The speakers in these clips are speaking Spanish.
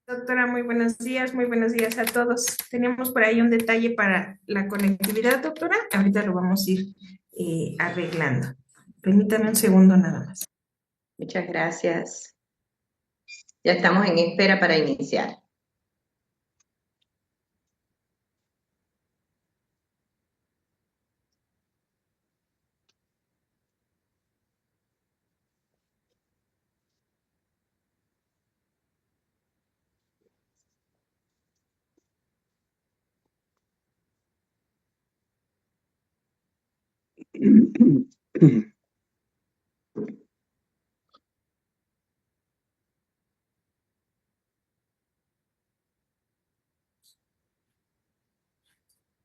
Doctora, muy buenos días a todos. Teníamos por ahí un detalle para la conectividad, doctora. Ahorita lo vamos a ir arreglando. Permítame un segundo nada más. Muchas gracias. Ya estamos en espera para iniciar.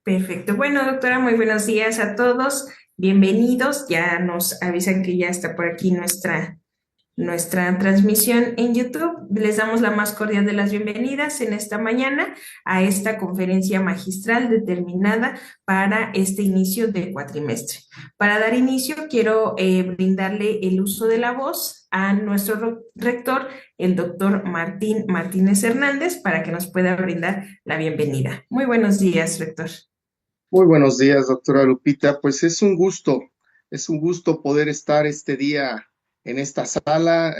Perfecto. Bueno, doctora, muy buenos días a todos. Bienvenidos. Ya nos avisan que ya está por aquí nuestra transmisión en YouTube. Les damos la más cordial de las bienvenidas en esta mañana a esta conferencia magistral determinada para este inicio de cuatrimestre. Para dar inicio, quiero brindarle el uso de la voz a nuestro rector, el doctor Martín Martínez Hernández, para que nos pueda brindar la bienvenida. Muy buenos días, rector. Muy buenos días, doctora Lupita. Pues es un gusto poder estar este día en esta sala,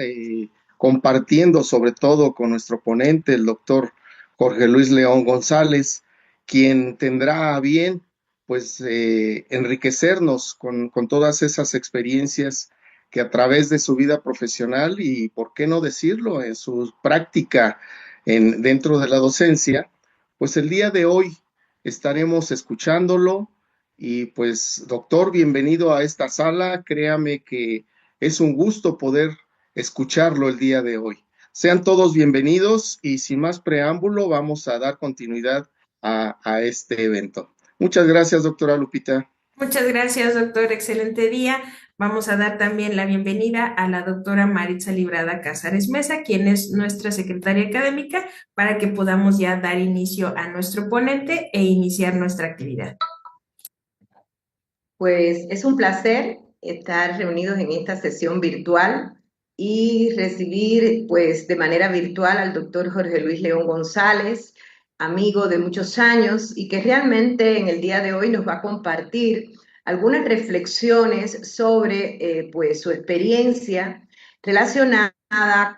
compartiendo sobre todo con nuestro ponente, el doctor Jorge Luis León González, quien tendrá a bien, pues, enriquecernos con todas esas experiencias que a través de su vida profesional y, por qué no decirlo, en su práctica dentro de la docencia, pues el día de hoy estaremos escuchándolo y pues doctor, bienvenido a esta sala. Créame que es un gusto poder escucharlo el día de hoy. Sean todos bienvenidos y sin más preámbulo vamos a dar continuidad a este evento. Muchas gracias, doctora Lupita. Muchas gracias, doctor. Excelente día. Vamos a dar también la bienvenida a la doctora Maritza Librada Cázares Mesa, quien es nuestra secretaria académica, para que podamos ya dar inicio a nuestro ponente e iniciar nuestra actividad. Pues es un placer estar reunidos en esta sesión virtual y recibir pues de manera virtual al doctor Jorge Luis León González, amigo de muchos años y que realmente en el día de hoy nos va a compartir algunas reflexiones sobre pues su experiencia relacionada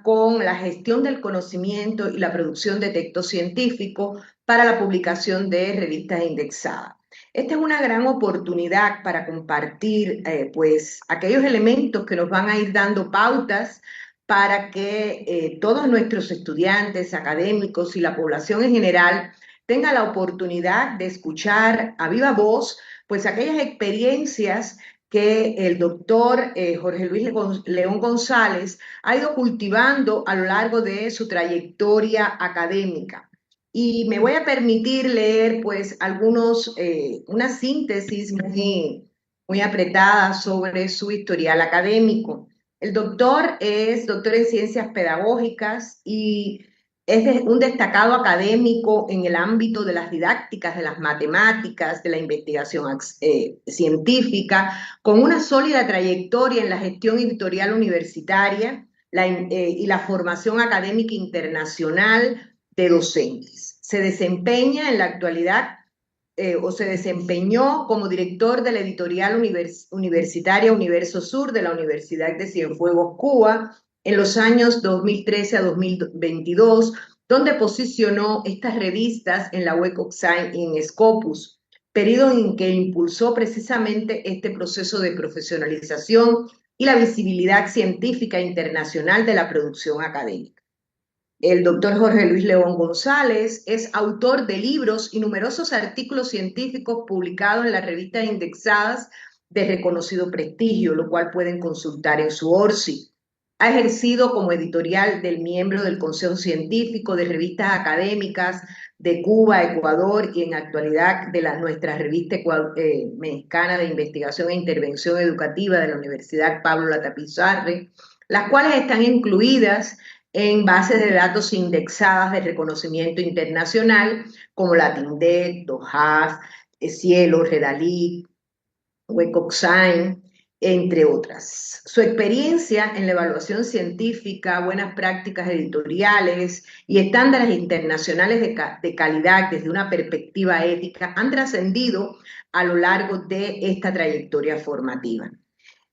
con la gestión del conocimiento y la producción de textos científicos para la publicación de revistas indexadas. Esta es una gran oportunidad para compartir pues aquellos elementos que nos van a ir dando pautas para que todos nuestros estudiantes, académicos y la población en general tenga la oportunidad de escuchar a viva voz pues aquellas experiencias que el doctor Jorge Luis León González ha ido cultivando a lo largo de su trayectoria académica. Y me voy a permitir leer pues una síntesis muy apretada sobre su historial académico. El doctor es doctor en ciencias pedagógicas y es un destacado académico en el ámbito de las didácticas, de las matemáticas, de la investigación científica, con una sólida trayectoria en la gestión editorial universitaria y la formación académica internacional de docentes. Se desempeña en la actualidad o se desempeñó como director de la editorial universitaria Universo Sur de la Universidad de Cienfuegos, Cuba, en los años 2013 a 2022, donde posicionó estas revistas en la Web of Science y en Scopus, periodo en que impulsó precisamente este proceso de profesionalización y la visibilidad científica internacional de la producción académica. El doctor Jorge Luis León González es autor de libros y numerosos artículos científicos publicados en las revistas indexadas de reconocido prestigio, lo cual pueden consultar en su ORCI. Ha ejercido como editorial del miembro del Consejo Científico de Revistas Académicas de Cuba, Ecuador y en actualidad de nuestra revista mexicana de Investigación e Intervención Educativa de la Universidad Pablo Latapizarre, las cuales están incluidas en bases de datos indexadas de reconocimiento internacional como LatinDex, DOHAS, Cielo, Redalic, Web of Science, entre otras. Su experiencia en la evaluación científica, buenas prácticas editoriales y estándares internacionales de calidad desde una perspectiva ética han trascendido a lo largo de esta trayectoria formativa.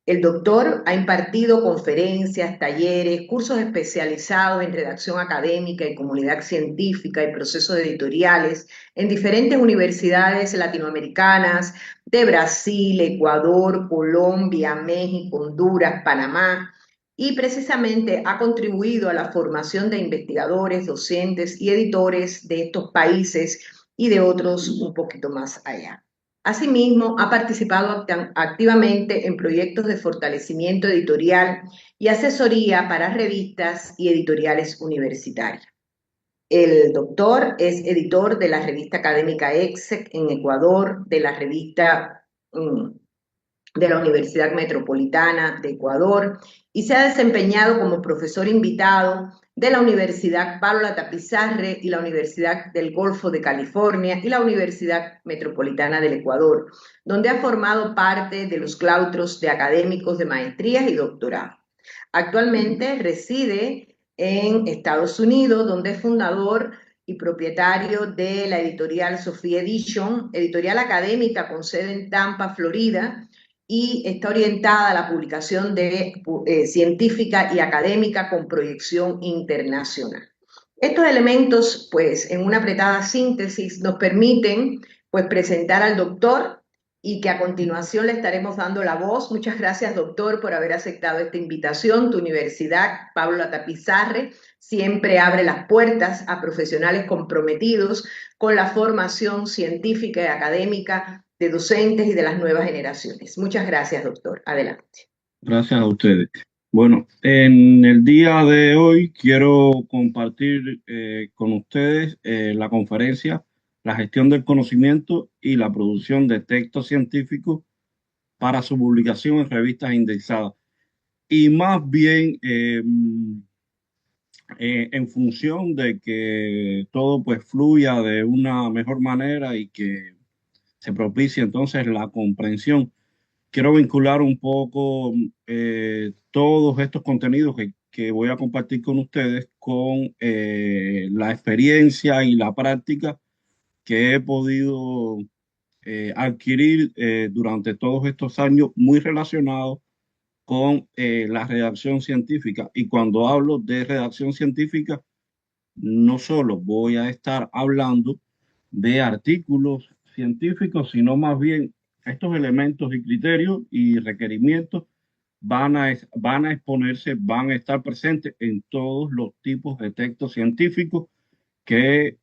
El doctor ha impartido conferencias, talleres, cursos especializados en redacción académica y comunidad científica y procesos editoriales en diferentes universidades latinoamericanas de Brasil, Ecuador, Colombia, México, Honduras, Panamá, y precisamente ha contribuido a la formación de investigadores, docentes y editores de estos países y de otros un poquito más allá. Asimismo, ha participado activamente en proyectos de fortalecimiento editorial y asesoría para revistas y editoriales universitarias. El doctor es editor de la revista académica EXEC en Ecuador, de la revista de la Universidad Metropolitana de Ecuador y se ha desempeñado como profesor invitado de la Universidad Pablo Latapizarre y la Universidad del Golfo de California y la Universidad Metropolitana del Ecuador, donde ha formado parte de los claustros de académicos de maestrías y doctorado. Actualmente reside en Estados Unidos, donde es fundador y propietario de la editorial Sophie Edition, editorial académica con sede en Tampa, Florida, y está orientada a la publicación de científica y académica con proyección internacional. Estos elementos, pues, en una apretada síntesis, nos permiten, pues, presentar al doctor y que a continuación le estaremos dando la voz. Muchas gracias, doctor, por haber aceptado esta invitación. Tu universidad, Pablo Latapizarre, siempre abre las puertas a profesionales comprometidos con la formación científica y académica de docentes y de las nuevas generaciones. Muchas gracias, doctor. Adelante. Gracias a ustedes. Bueno, en el día de hoy quiero compartir con ustedes la conferencia La gestión del conocimiento y la producción de textos científicos para su publicación en revistas indexadas. Y más bien en función de que todo pues fluya de una mejor manera y que se propicie entonces la comprensión. Quiero vincular un poco todos estos contenidos que voy a compartir con ustedes con la experiencia y la práctica que he podido adquirir durante todos estos años, muy relacionados con la redacción científica. Y cuando hablo de redacción científica, no solo voy a estar hablando de artículos científicos, sino más bien estos elementos y criterios y requerimientos van a exponerse, van a estar presentes en todos los tipos de textos científicos que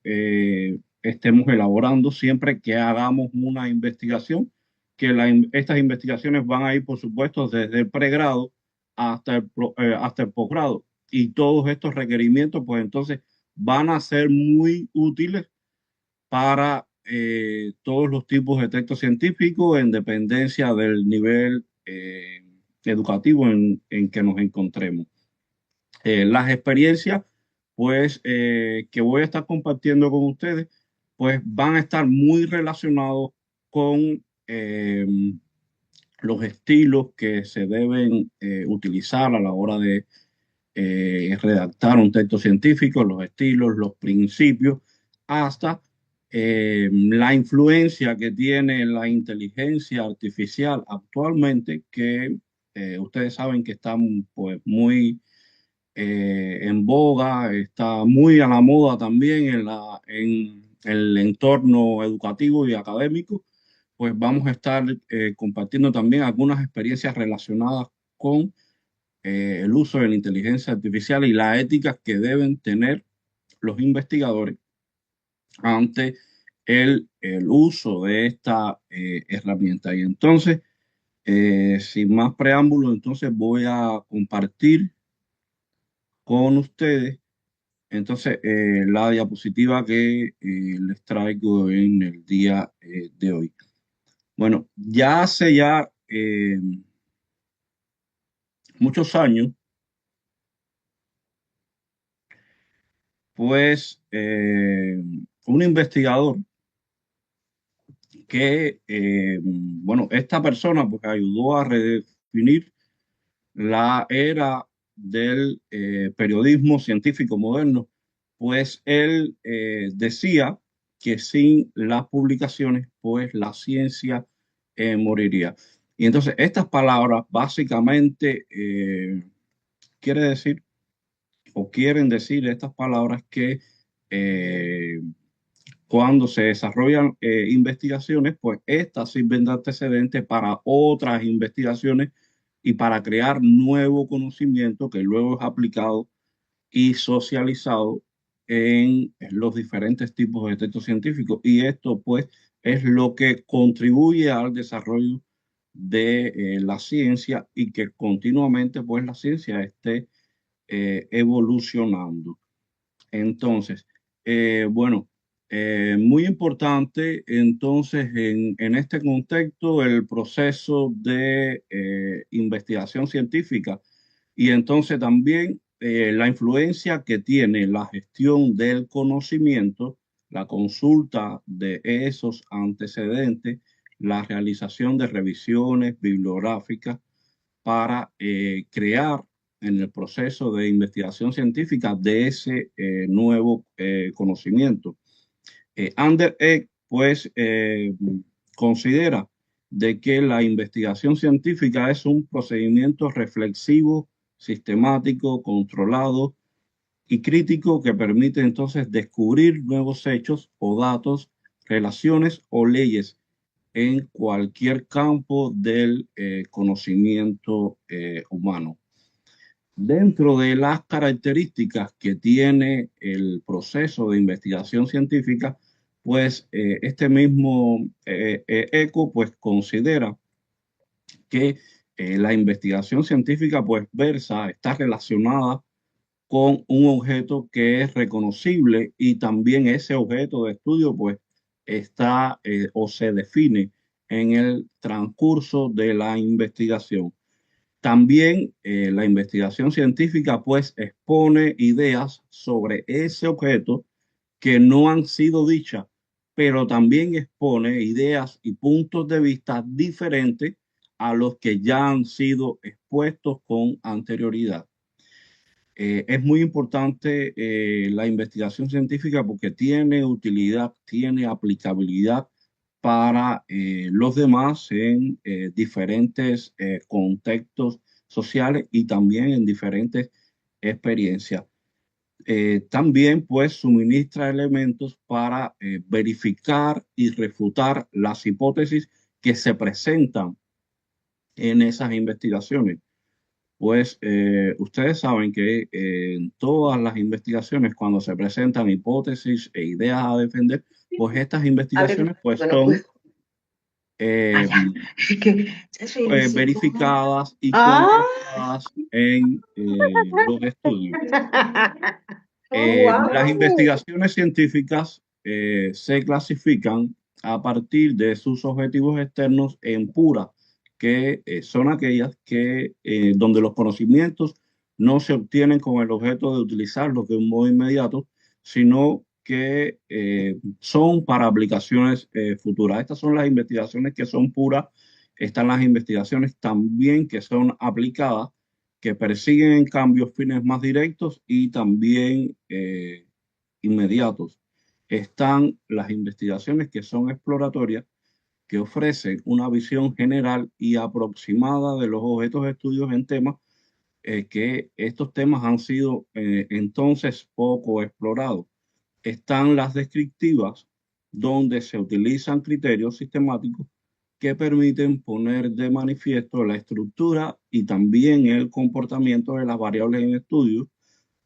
estemos elaborando siempre que hagamos una investigación, que estas investigaciones van a ir, por supuesto, desde el pregrado hasta el posgrado. Y todos estos requerimientos, pues entonces, van a ser muy útiles para todos los tipos de textos científicos en dependencia del nivel educativo en que nos encontremos. Las experiencias, pues, que voy a estar compartiendo con ustedes, pues van a estar muy relacionados con los estilos que se deben utilizar a la hora de redactar un texto científico, los estilos, los principios, hasta la influencia que tiene la inteligencia artificial actualmente, que ustedes saben que está pues, muy en boga, está muy a la moda también en el entorno educativo y académico. Pues vamos a estar compartiendo también algunas experiencias relacionadas con el uso de la inteligencia artificial y la ética que deben tener los investigadores ante el uso de esta herramienta. Y entonces, sin más preámbulos, entonces voy a compartir con ustedes entonces la diapositiva que les traigo en el día de hoy. Bueno, ya hace muchos años, pues un investigador que, bueno, esta persona pues ayudó a definir la era del periodismo científico moderno, pues él decía que sin las publicaciones, pues la ciencia moriría. Y entonces estas palabras básicamente quiere decir o quieren decir estas palabras que eh, cuando se desarrollan investigaciones, pues estas sirven de antecedente para otras investigaciones y para crear nuevo conocimiento que luego es aplicado y socializado en los diferentes tipos de textos científicos. Y esto, pues, es lo que contribuye al desarrollo de la ciencia y que continuamente, pues, la ciencia esté evolucionando. Entonces, bueno, muy importante entonces en este contexto el proceso de investigación científica y entonces también la influencia que tiene la gestión del conocimiento, la consulta de esos antecedentes, la realización de revisiones bibliográficas para crear en el proceso de investigación científica de ese nuevo conocimiento. Ander Egg, pues, considera de que la investigación científica es un procedimiento reflexivo, sistemático, controlado y crítico que permite entonces descubrir nuevos hechos o datos, relaciones o leyes en cualquier campo del conocimiento humano. Dentro de las características que tiene el proceso de investigación científica, pues este mismo ECO pues considera que la investigación científica pues está relacionada con un objeto que es reconocible y también ese objeto de estudio pues está o se define en el transcurso de la investigación. También la investigación científica pues expone ideas sobre ese objeto que no han sido dichas, pero también expone ideas y puntos de vista diferentes a los que ya han sido expuestos con anterioridad. Es muy importante la investigación científica porque tiene utilidad, tiene aplicabilidad para los demás en diferentes contextos sociales y también en diferentes experiencias. También pues suministra elementos para verificar y refutar las hipótesis que se presentan en esas investigaciones. Pues ustedes saben que en todas las investigaciones, cuando se presentan hipótesis e ideas a defender, pues estas investigaciones pues son verificadas y contrastadas en los estudios. Las investigaciones científicas se clasifican a partir de sus objetivos externos en puras, que son aquellas que, donde los conocimientos no se obtienen con el objeto de utilizarlos de un modo inmediato, sino que son para aplicaciones futuras. Estas son las investigaciones que son puras. Están las investigaciones también que son aplicadas, que persiguen en cambio fines más directos y también inmediatos. Están las investigaciones que son exploratorias, que ofrecen una visión general y aproximada de los objetos de estudios en temas que estos temas han sido entonces poco explorados. Están las descriptivas, donde se utilizan criterios sistemáticos que permiten poner de manifiesto la estructura y también el comportamiento de las variables en estudio,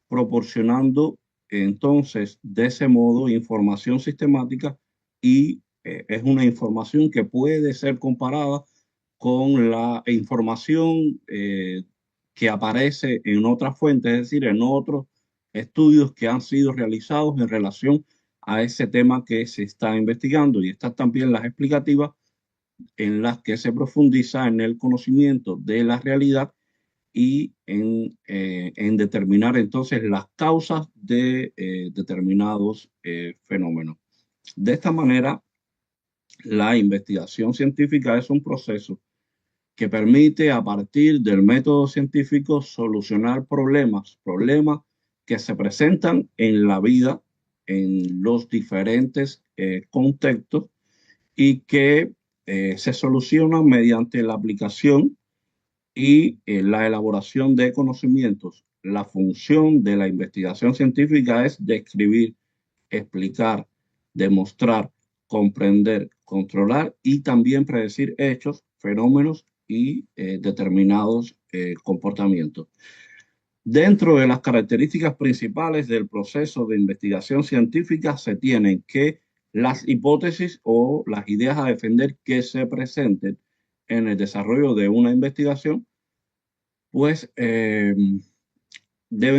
proporcionando entonces de ese modo información sistemática y es una información que puede ser comparada con la información que aparece en otras fuentes, es decir, en otros estudios que han sido realizados en relación a ese tema que se está investigando. Y están también las explicativas, en las que se profundiza en el conocimiento de la realidad y en determinar entonces las causas de determinados fenómenos. De esta manera, la investigación científica es un proceso que permite a partir del método científico solucionar problemas que se presentan en la vida, en los diferentes contextos y que se solucionan mediante la aplicación y la elaboración de conocimientos. La función de la investigación científica es describir, explicar, demostrar, comprender, controlar y también predecir hechos, fenómenos y determinados comportamientos. Dentro de las características principales del proceso de investigación científica se tienen que las hipótesis o las ideas a defender que se presenten en el desarrollo de una investigación, pues deben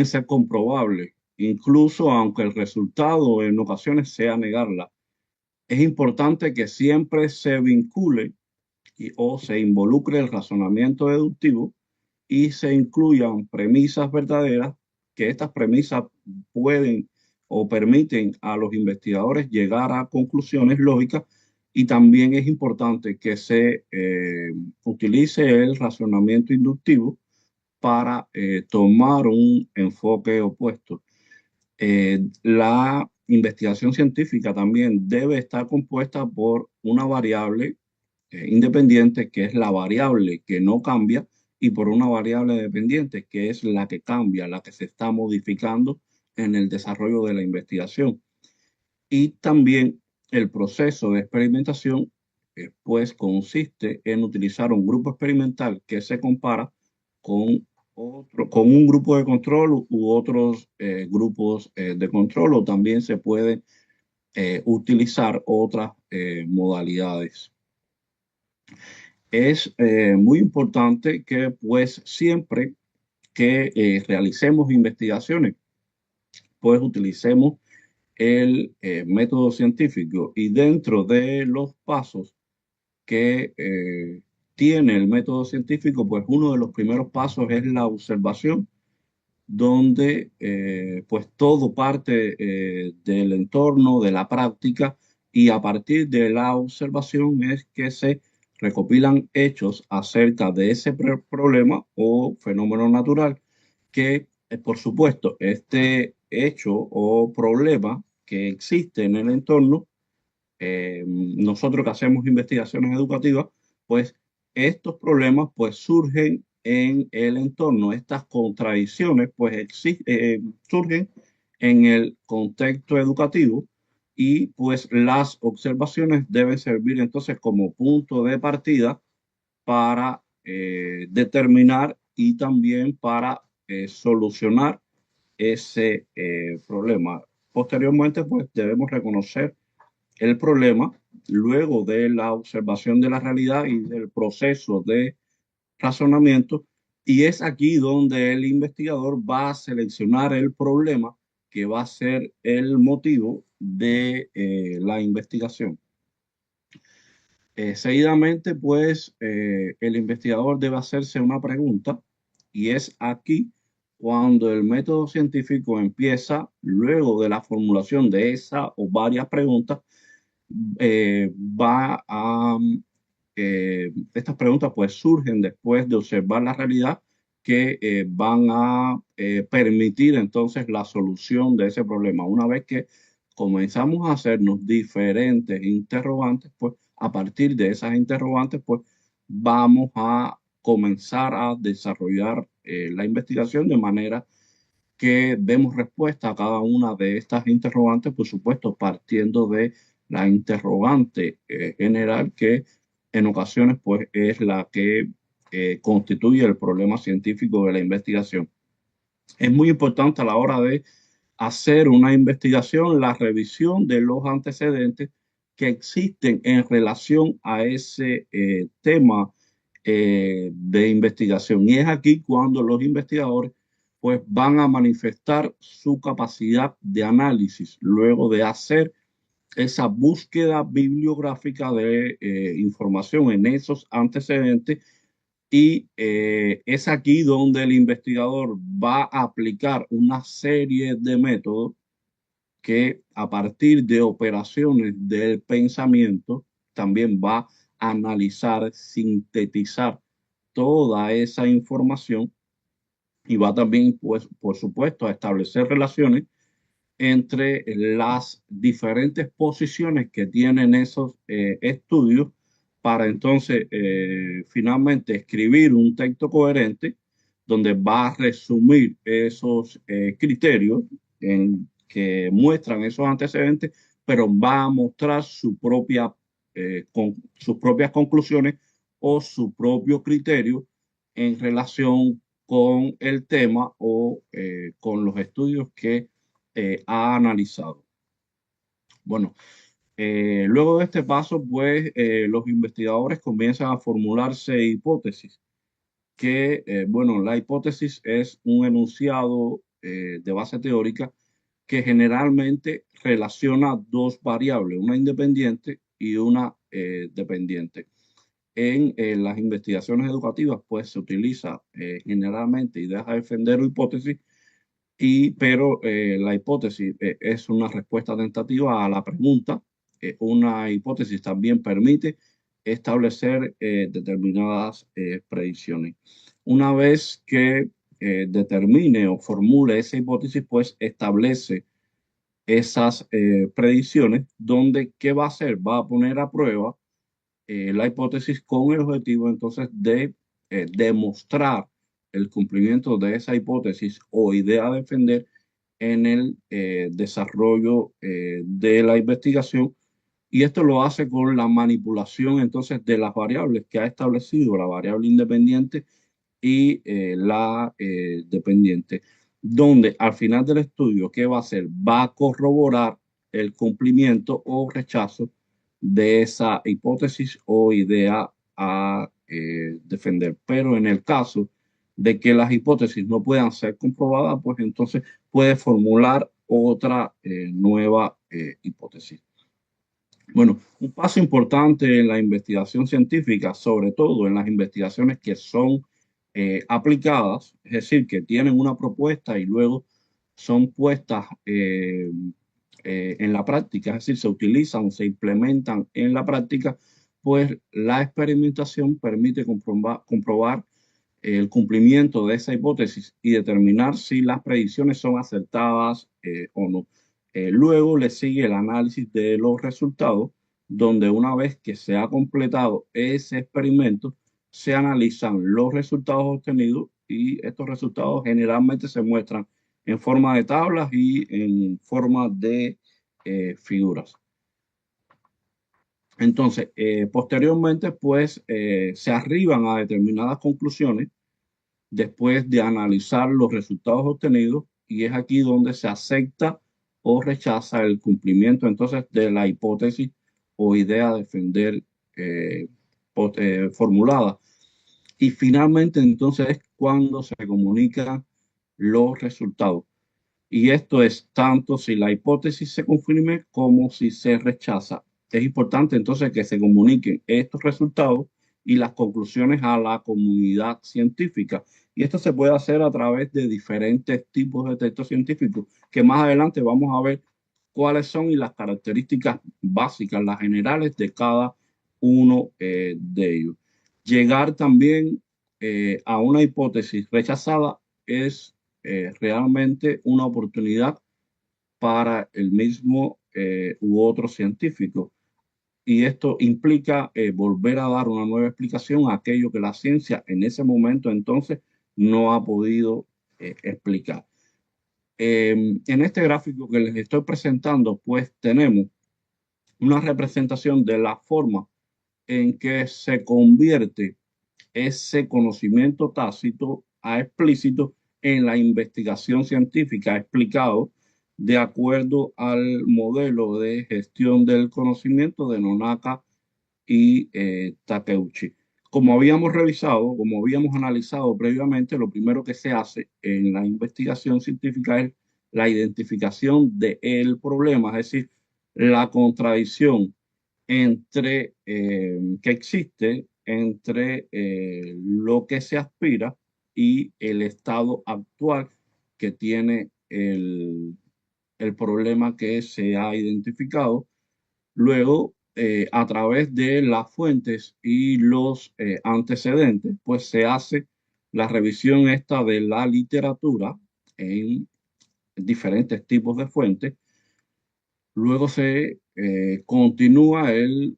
ser comprobables, incluso aunque el resultado en ocasiones sea negarla. Es importante que siempre se vincule o se involucre el razonamiento deductivo y se incluyan premisas verdaderas, que estas premisas pueden o permiten a los investigadores llegar a conclusiones lógicas, y también es importante que se utilice el razonamiento inductivo para tomar un enfoque opuesto. La investigación científica también debe estar compuesta por una variable independiente, que es la variable que no cambia, y por una variable dependiente, que es la que cambia, la que se está modificando en el desarrollo de la investigación. Y también el proceso de experimentación, pues consiste en utilizar un grupo experimental que se compara con con un grupo de control u otros grupos de control, o también se puede utilizar otras modalidades. Es muy importante que pues siempre que realicemos investigaciones, pues utilicemos el método científico, y dentro de los pasos que tiene el método científico, pues uno de los primeros pasos es la observación, donde pues todo parte del entorno, de la práctica, y a partir de la observación es que se recopilan hechos acerca de ese problema o fenómeno natural, que por supuesto este hecho o problema que existe en el entorno, nosotros que hacemos investigaciones educativas, pues estos problemas pues surgen en el entorno, estas contradicciones pues surgen en el contexto educativo, y pues las observaciones deben servir entonces como punto de partida para determinar y también para solucionar ese problema. Posteriormente, pues debemos reconocer el problema luego de la observación de la realidad y del proceso de razonamiento, y es aquí donde el investigador va a seleccionar el problema que va a ser el motivo de la investigación. Seguidamente, pues, el investigador debe hacerse una pregunta, y es aquí cuando el método científico empieza, luego de la formulación de esa o varias preguntas, va a, estas preguntas pues surgen después de observar la realidad, que van a permitir entonces la solución de ese problema. Una vez que comenzamos a hacernos diferentes interrogantes, pues a partir de esas interrogantes, pues vamos a comenzar a desarrollar la investigación de manera que demos respuesta a cada una de estas interrogantes, por supuesto, partiendo de la interrogante general, que en ocasiones pues es la que constituye el problema científico de la investigación. Es muy importante a la hora de hacer una investigación la revisión de los antecedentes que existen en relación a ese tema de investigación. Y es aquí cuando los investigadores pues van a manifestar su capacidad de análisis luego de hacer esa búsqueda bibliográfica de información en esos antecedentes, y es aquí donde el investigador va a aplicar una serie de métodos que a partir de operaciones del pensamiento también va a analizar, sintetizar toda esa información y va también, pues, por supuesto, a establecer relaciones entre las diferentes posiciones que tienen esos estudios para entonces finalmente escribir un texto coherente donde va a resumir esos criterios que muestran esos antecedentes, pero va a mostrar sus propias conclusiones o su propio criterio en relación con el tema o con los estudios que ha analizado. Bueno, luego de este paso, pues los investigadores comienzan a formularse hipótesis, bueno, la hipótesis es un enunciado de base teórica que generalmente relaciona dos variables, una independiente y una dependiente. En las investigaciones educativas, pues se utiliza generalmente ideas a defender o hipótesis pero la hipótesis es una respuesta tentativa a la pregunta. Una hipótesis también permite establecer determinadas predicciones. Una vez que determine o formule esa hipótesis, pues establece esas predicciones donde, ¿qué va a hacer? Va a poner a prueba la hipótesis con el objetivo entonces de demostrar el cumplimiento de esa hipótesis o idea a defender en el desarrollo de la investigación. Y esto lo hace con la manipulación entonces de las variables que ha establecido la variable independiente y la dependiente, donde al final del estudio, ¿qué va a hacer? Va a corroborar el cumplimiento o rechazo de esa hipótesis o idea a defender. Pero en el caso de que las hipótesis no puedan ser comprobadas, pues entonces puede formular otra nueva hipótesis. Bueno, un paso importante en la investigación científica, sobre todo en las investigaciones que son aplicadas, es decir, que tienen una propuesta y luego son puestas en la práctica, es decir, se utilizan, se implementan en la práctica, pues la experimentación permite comprobar el cumplimiento de esa hipótesis y determinar si las predicciones son acertadas o no. Luego le sigue el análisis de los resultados, donde una vez que se ha completado ese experimento, se analizan los resultados obtenidos y estos resultados generalmente se muestran en forma de tablas y en forma de figuras. Entonces, posteriormente, pues se arriban a determinadas conclusiones después de analizar los resultados obtenidos y es aquí donde se acepta o rechaza el cumplimiento entonces de la hipótesis o idea a defender eh, formulada. Y finalmente entonces es cuando se comunican los resultados. Y esto es tanto si la hipótesis se confirme como si se rechaza. Es importante entonces que se comuniquen estos resultados y las conclusiones a la comunidad científica. Y esto se puede hacer a través de diferentes tipos de textos científicos, que más adelante vamos a ver cuáles son y las características básicas, las generales de cada uno de ellos. Llegar también a una hipótesis rechazada es realmente una oportunidad para el mismo u otro científico. Y esto implica volver a dar una nueva explicación a aquello que la ciencia en ese momento entonces no ha podido explicar. En este gráfico que les estoy presentando, pues tenemos una representación de la forma en que se convierte ese conocimiento tácito a explícito en la investigación científica explicado de acuerdo al modelo de gestión del conocimiento de Nonaka y Takeuchi. Como habíamos revisado, como habíamos analizado previamente, lo primero que se hace en la investigación científica es la identificación del problema, es decir, la contradicción que existe entre lo que se aspira y el estado actual que tiene el problema que se ha identificado. Luego a través de las fuentes y los antecedentes, pues se hace la revisión esta de la literatura en diferentes tipos de fuentes. Luego se continúa el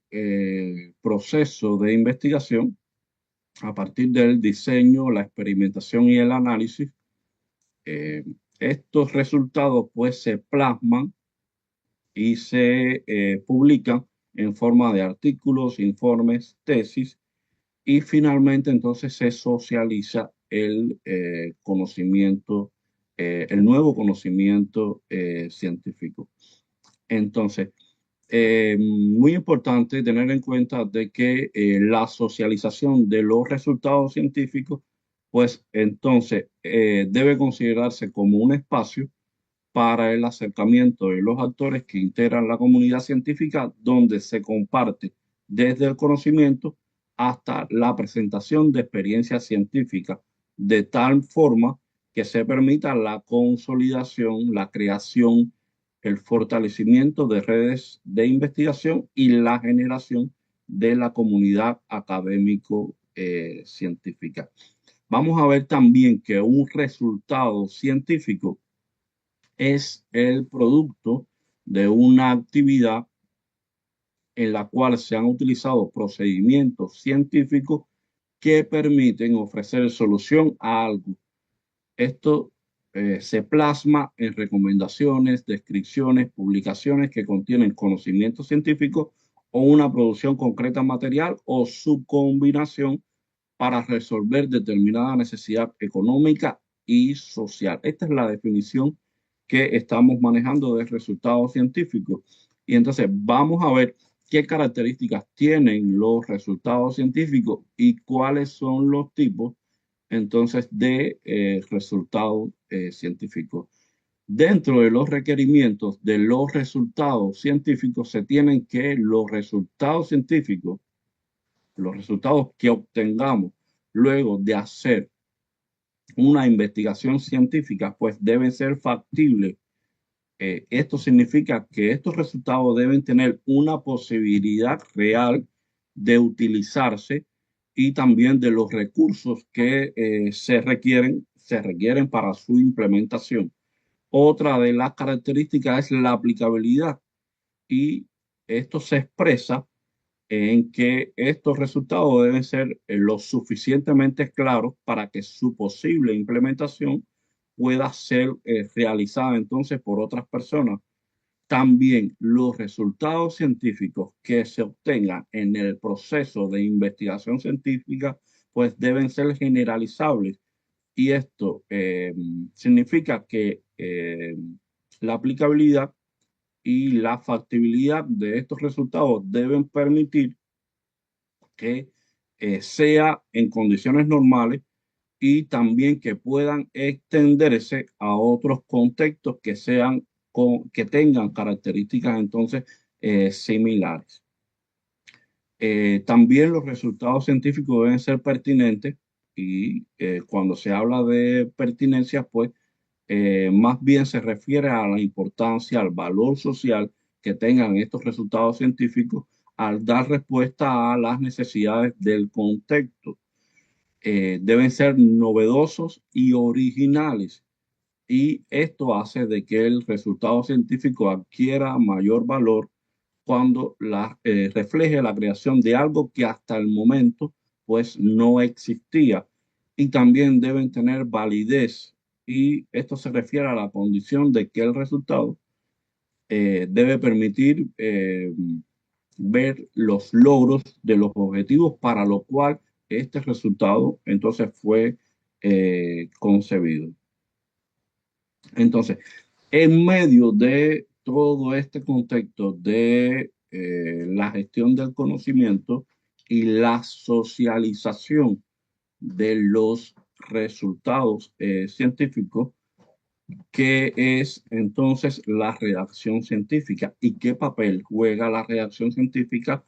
proceso de investigación a partir del diseño, la experimentación y el análisis. Eh, Estos resultados pues se plasman y se publican en forma de artículos, informes, tesis y finalmente entonces se socializa el conocimiento, el nuevo conocimiento científico. Entonces, muy importante tener en cuenta de que la socialización de los resultados científicos, pues entonces debe considerarse como un espacio para el acercamiento de los actores que integran la comunidad científica, donde se comparte desde el conocimiento hasta la presentación de experiencias científicas, de tal forma que se permita la consolidación, la creación, el fortalecimiento de redes de investigación y la generación de la comunidad académico-científica. Vamos a ver también que un resultado científico es el producto de una actividad en la cual se han utilizado procedimientos científicos que permiten ofrecer solución a algo. Esto se plasma en recomendaciones, descripciones, publicaciones que contienen conocimiento científico o una producción concreta material o su combinación para resolver determinada necesidad económica y social. Esta es la definición que estamos manejando de resultados científicos. Y entonces vamos a ver qué características tienen los resultados científicos y cuáles son los tipos entonces de resultados científicos. Dentro de los requerimientos de los resultados científicos se tienen que los resultados científicos, los resultados que obtengamos luego de hacer una investigación científica, pues deben ser factibles. Esto significa que estos resultados deben tener una posibilidad real de utilizarse y también de los recursos que se requieren para su implementación. Otra de las características es la aplicabilidad y esto se expresa en que estos resultados deben ser lo suficientemente claros para que su posible implementación pueda ser realizada entonces por otras personas. También los resultados científicos que se obtengan en el proceso de investigación científica pues deben ser generalizables y esto significa que la aplicabilidad y la factibilidad de estos resultados deben permitir que sea en condiciones normales y también que puedan extenderse a otros contextos que sean que tengan características entonces similares. También los resultados científicos deben ser pertinentes y cuando se habla de pertinencia, pues más bien se refiere a la importancia, al valor social que tengan estos resultados científicos al dar respuesta a las necesidades del contexto. Deben ser novedosos y originales y esto hace de que el resultado científico adquiera mayor valor cuando refleje la creación de algo que hasta el momento pues no existía y también deben tener validez y esto se refiere a la condición de que el resultado debe permitir ver los logros de los objetivos para lo cual este resultado entonces fue concebido. Entonces, en medio de todo este contexto de la gestión del conocimiento y la socialización de los resultados científicos, ¿qué es entonces la redacción científica y qué papel juega la redacción científica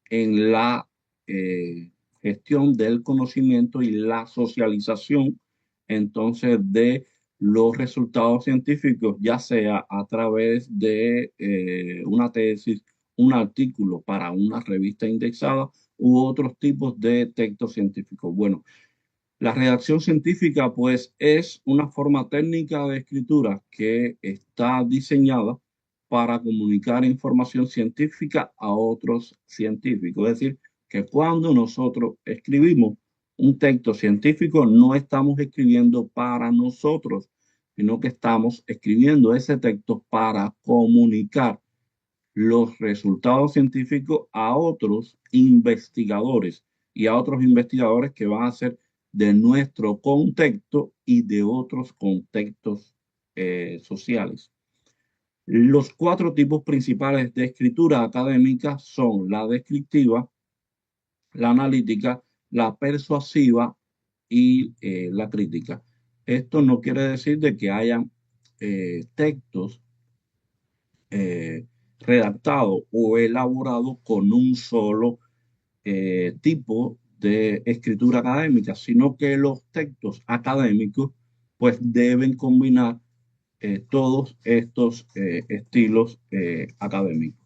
en la gestión del conocimiento y la socialización entonces de los resultados científicos, ya sea a través de una tesis, un artículo para una revista indexada u otros tipos de textos científicos. Bueno, la redacción científica, pues, es una forma técnica de escritura que está diseñada para comunicar información científica a otros científicos. Es decir, que cuando nosotros escribimos un texto científico, no estamos escribiendo para nosotros, sino que estamos escribiendo ese texto para comunicar los resultados científicos a otros investigadores y a otros investigadores que van a ser de nuestro contexto y de otros contextos sociales. Los cuatro tipos principales de escritura académica son la descriptiva, la analítica, la persuasiva y la crítica. Esto no quiere decir de que hayan textos redactado o elaborado con un solo tipo de escritura académica, sino que los textos académicos pues deben combinar todos estos estilos académicos.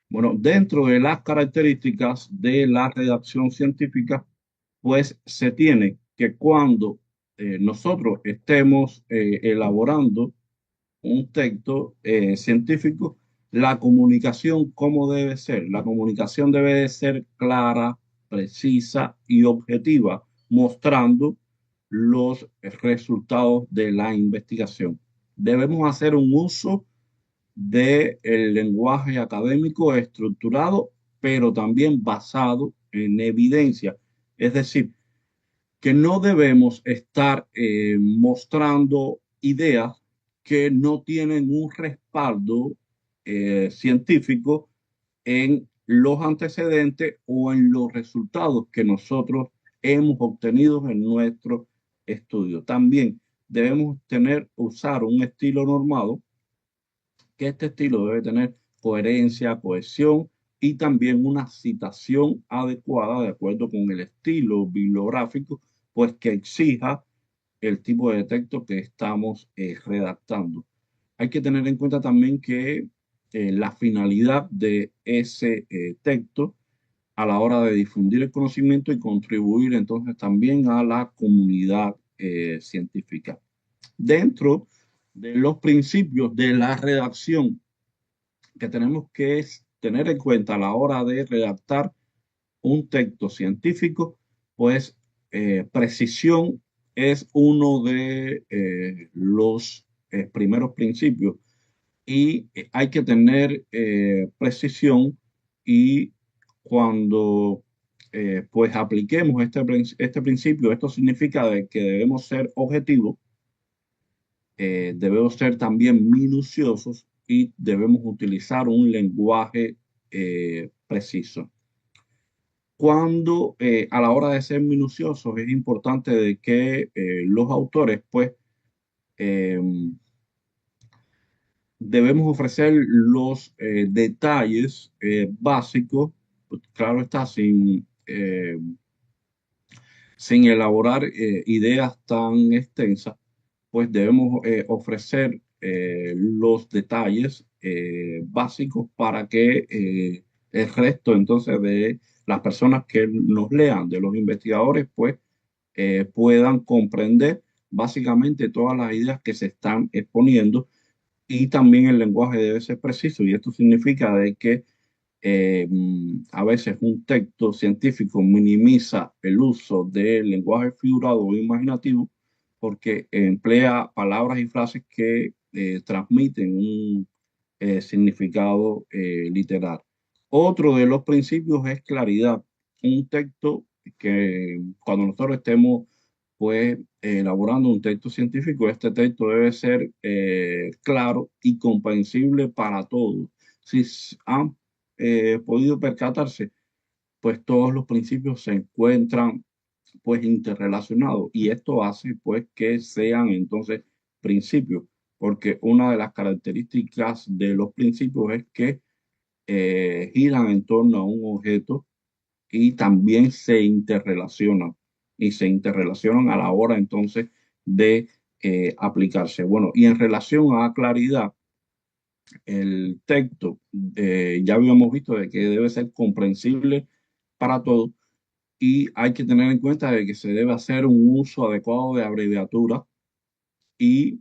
Bueno, dentro de las características de la redacción científica, pues se tiene que cuando nosotros estemos elaborando un texto científico, la comunicación, ¿cómo debe ser? La comunicación debe de ser clara, precisa y objetiva, mostrando los resultados de la investigación. Debemos hacer un uso del lenguaje académico estructurado, pero también basado en evidencia. Es decir, que no debemos estar mostrando ideas que no tienen un respaldo científico en los antecedentes o en los resultados que nosotros hemos obtenido en nuestro estudio. También debemos usar un estilo normado, que este estilo debe tener coherencia, cohesión y también una citación adecuada de acuerdo con el estilo bibliográfico, pues que exija el tipo de texto que estamos redactando. Hay que tener en cuenta también que la finalidad de ese texto a la hora de difundir el conocimiento y contribuir entonces también a la comunidad científica. Dentro de los principios de la redacción que tenemos que tener en cuenta a la hora de redactar un texto científico, pues precisión es uno de los primeros principios y hay que tener precisión y cuando pues apliquemos este principio, esto significa de que debemos ser objetivos, debemos ser también minuciosos y debemos utilizar un lenguaje preciso. Cuando a la hora de ser minuciosos es importante de que los autores pues eh, debemos ofrecer los detalles básicos, pues, claro está, sin elaborar ideas tan extensas, pues debemos ofrecer los detalles básicos para que el resto entonces de las personas que nos lean, de los investigadores, pues puedan comprender básicamente todas las ideas que se están exponiendo y también el lenguaje debe ser preciso y esto significa de que a veces un texto científico minimiza el uso del lenguaje figurado o imaginativo porque emplea palabras y frases que transmiten un significado literal. Otro de los principios es claridad. Un texto que cuando nosotros estemos pues elaborando un texto científico, este texto debe ser claro y comprensible para todos. Si han podido percatarse, pues todos los principios se encuentran pues interrelacionados y esto hace pues que sean entonces principios, porque una de las características de los principios es que giran en torno a un objeto y también se interrelacionan y se interrelacionan a la hora entonces de aplicarse. Bueno, y en relación a claridad, el texto, ya habíamos visto de que debe ser comprensible para todos y hay que tener en cuenta de que se debe hacer un uso adecuado de abreviaturas y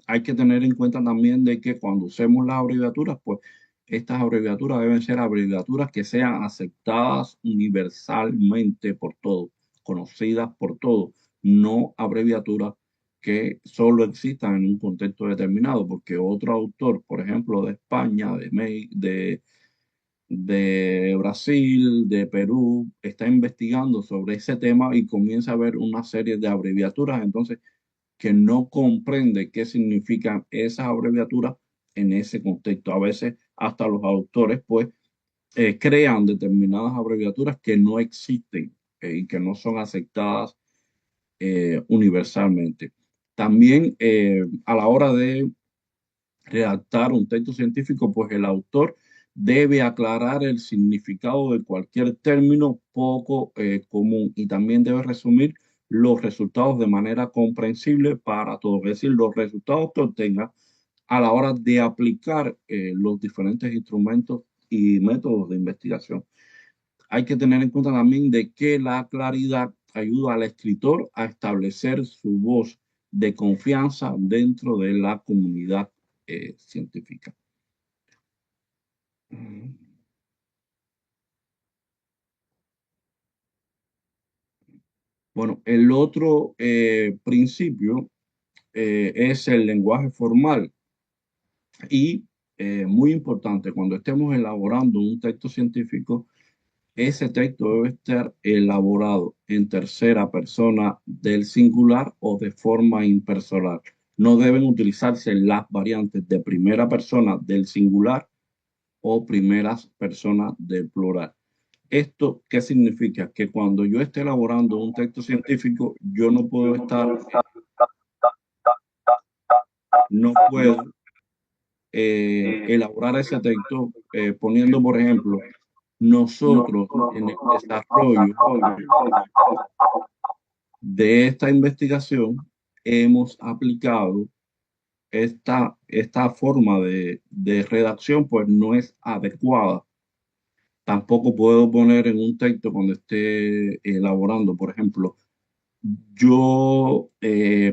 hay que tener en cuenta también de que cuando usemos las abreviaturas, pues estas abreviaturas deben ser abreviaturas que sean aceptadas universalmente por todos, conocidas por todos, no abreviaturas que solo existan en un contexto determinado, porque otro autor, por ejemplo, de España, de Brasil, de Perú, está investigando sobre ese tema y comienza a ver una serie de abreviaturas. Entonces, que no comprende qué significan esas abreviaturas en ese contexto. A veces hasta los autores pues crean determinadas abreviaturas que no existen y que no son aceptadas universalmente. También a la hora de redactar un texto científico, pues el autor debe aclarar el significado de cualquier término poco común y también debe resumir los resultados de manera comprensible para todos, es decir, los resultados que obtenga a la hora de aplicar los diferentes instrumentos y métodos de investigación. Hay que tener en cuenta también de que la claridad ayuda al escritor a establecer su voz de confianza dentro de la comunidad científica. Bueno, el otro principio es el lenguaje formal y muy importante cuando estemos elaborando un texto científico. Ese texto debe estar elaborado en tercera persona del singular o de forma impersonal. No deben utilizarse las variantes de primera persona del singular o primeras personas del plural. ¿Esto qué significa? Que cuando yo esté elaborando un texto científico, yo no puedo no puedo elaborar ese texto poniendo, por ejemplo, nosotros en el desarrollo de esta investigación hemos aplicado esta forma de redacción, pues no es adecuada. Tampoco puedo poner en un texto cuando esté elaborando, por ejemplo, yo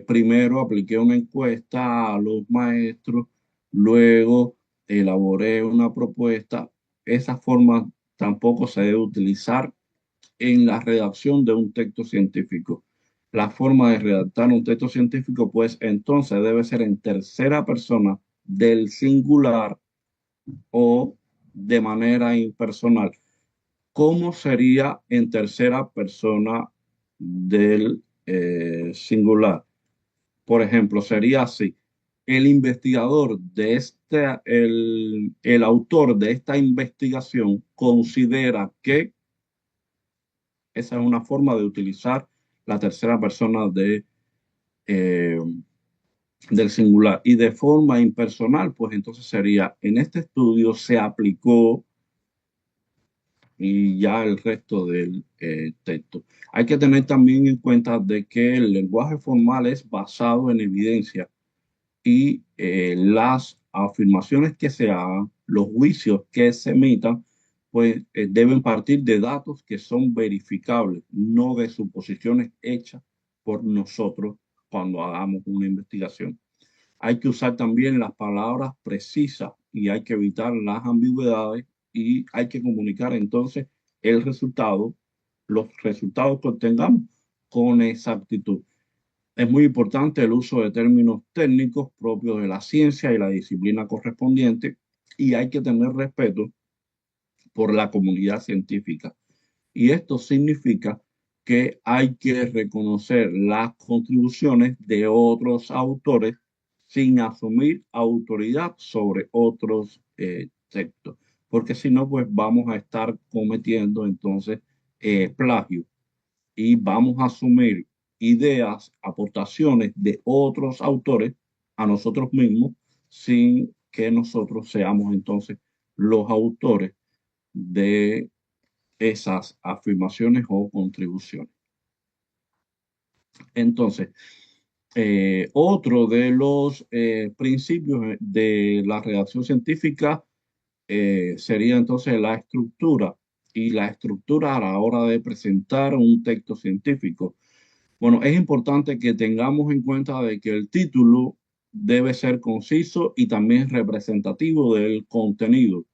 primero apliqué una encuesta a los maestros, luego elaboré una propuesta. Esa forma tampoco se debe utilizar en la redacción de un texto científico. La forma de redactar un texto científico, pues entonces debe ser en tercera persona del singular o de manera impersonal. ¿Cómo sería en tercera persona del singular? Por ejemplo, sería así. El investigador de el autor de esta investigación considera que esa es una forma de utilizar la tercera persona eh, del singular. Y de forma impersonal, pues entonces sería, en este estudio se aplicó y ya el resto del texto. Hay que tener también en cuenta de que el lenguaje formal es basado en evidencia y las afirmaciones que se hagan, los juicios que se emitan, pues deben partir de datos que son verificables, no de suposiciones hechas por nosotros cuando hagamos una investigación. Hay que usar también las palabras precisas y hay que evitar las ambigüedades y hay que comunicar entonces el resultado, los resultados que obtengamos con exactitud. Es muy importante el uso de términos técnicos propios de la ciencia y la disciplina correspondiente y hay que tener respeto por la comunidad científica. Y esto significa que hay que reconocer las contribuciones de otros autores sin asumir autoridad sobre otros textos, porque si no, pues vamos a estar cometiendo entonces plagio y vamos a asumir ideas, aportaciones de otros autores a nosotros mismos sin que nosotros seamos entonces los autores de esas afirmaciones o contribuciones. Entonces, Otro de los principios de la redacción científica sería entonces la estructura y la estructura a la hora de presentar un texto científico. Bueno, es importante que tengamos en cuenta de que el título debe ser conciso y también representativo del contenido.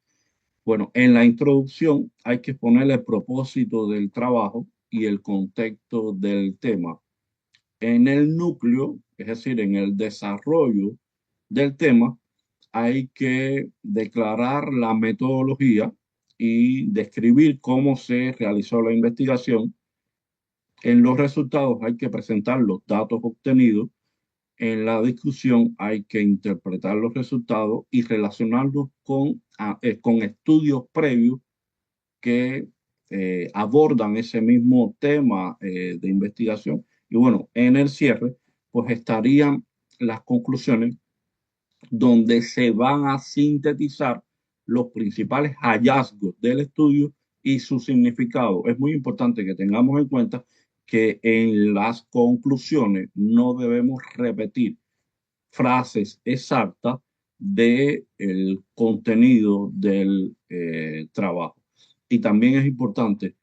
Bueno, en la introducción hay que poner el propósito del trabajo y el contexto del tema. En el núcleo, es decir, en el desarrollo del tema, hay que declarar la metodología y describir cómo se realizó la investigación. En los resultados hay que presentar los datos obtenidos. En la discusión hay que interpretar los resultados y relacionarlos con estudios previos que abordan ese mismo tema de investigación. Y bueno, en el cierre, pues estarían las conclusiones donde se van a sintetizar los principales hallazgos del estudio y su significado. Es muy importante que tengamos en cuenta que en las conclusiones no debemos repetir frases exactas del contenido del trabajo. Y también es importante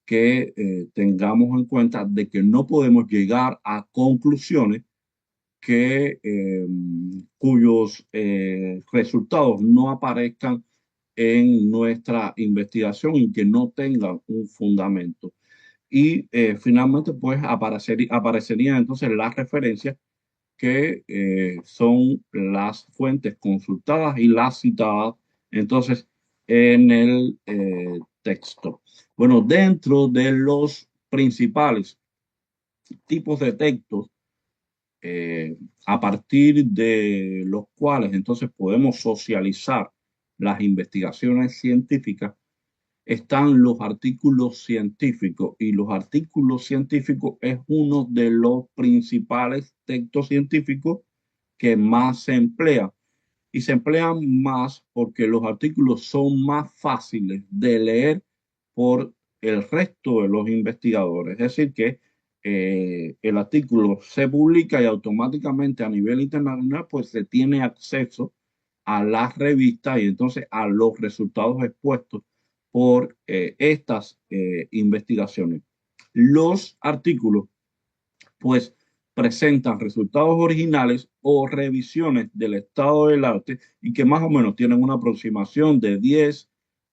que tengamos en cuenta de que no podemos llegar a conclusiones cuyos resultados no aparezcan en nuestra investigación y que no tengan un fundamento. Y finalmente, pues aparecerían entonces las referencias que son las fuentes consultadas y las citadas entonces en el texto. Bueno, dentro de los principales tipos de textos a partir de los cuales entonces podemos socializar las investigaciones científicas, están los artículos científicos, y los artículos científicos es uno de los principales textos científicos que más se emplea. Y se emplean más porque los artículos son más fáciles de leer por el resto de los investigadores. Es decir, que el artículo se publica y automáticamente a nivel internacional pues se tiene acceso a las revistas y entonces a los resultados expuestos por estas investigaciones. Los artículos pues presentan resultados originales o revisiones del estado del arte y que más o menos tienen una aproximación de 10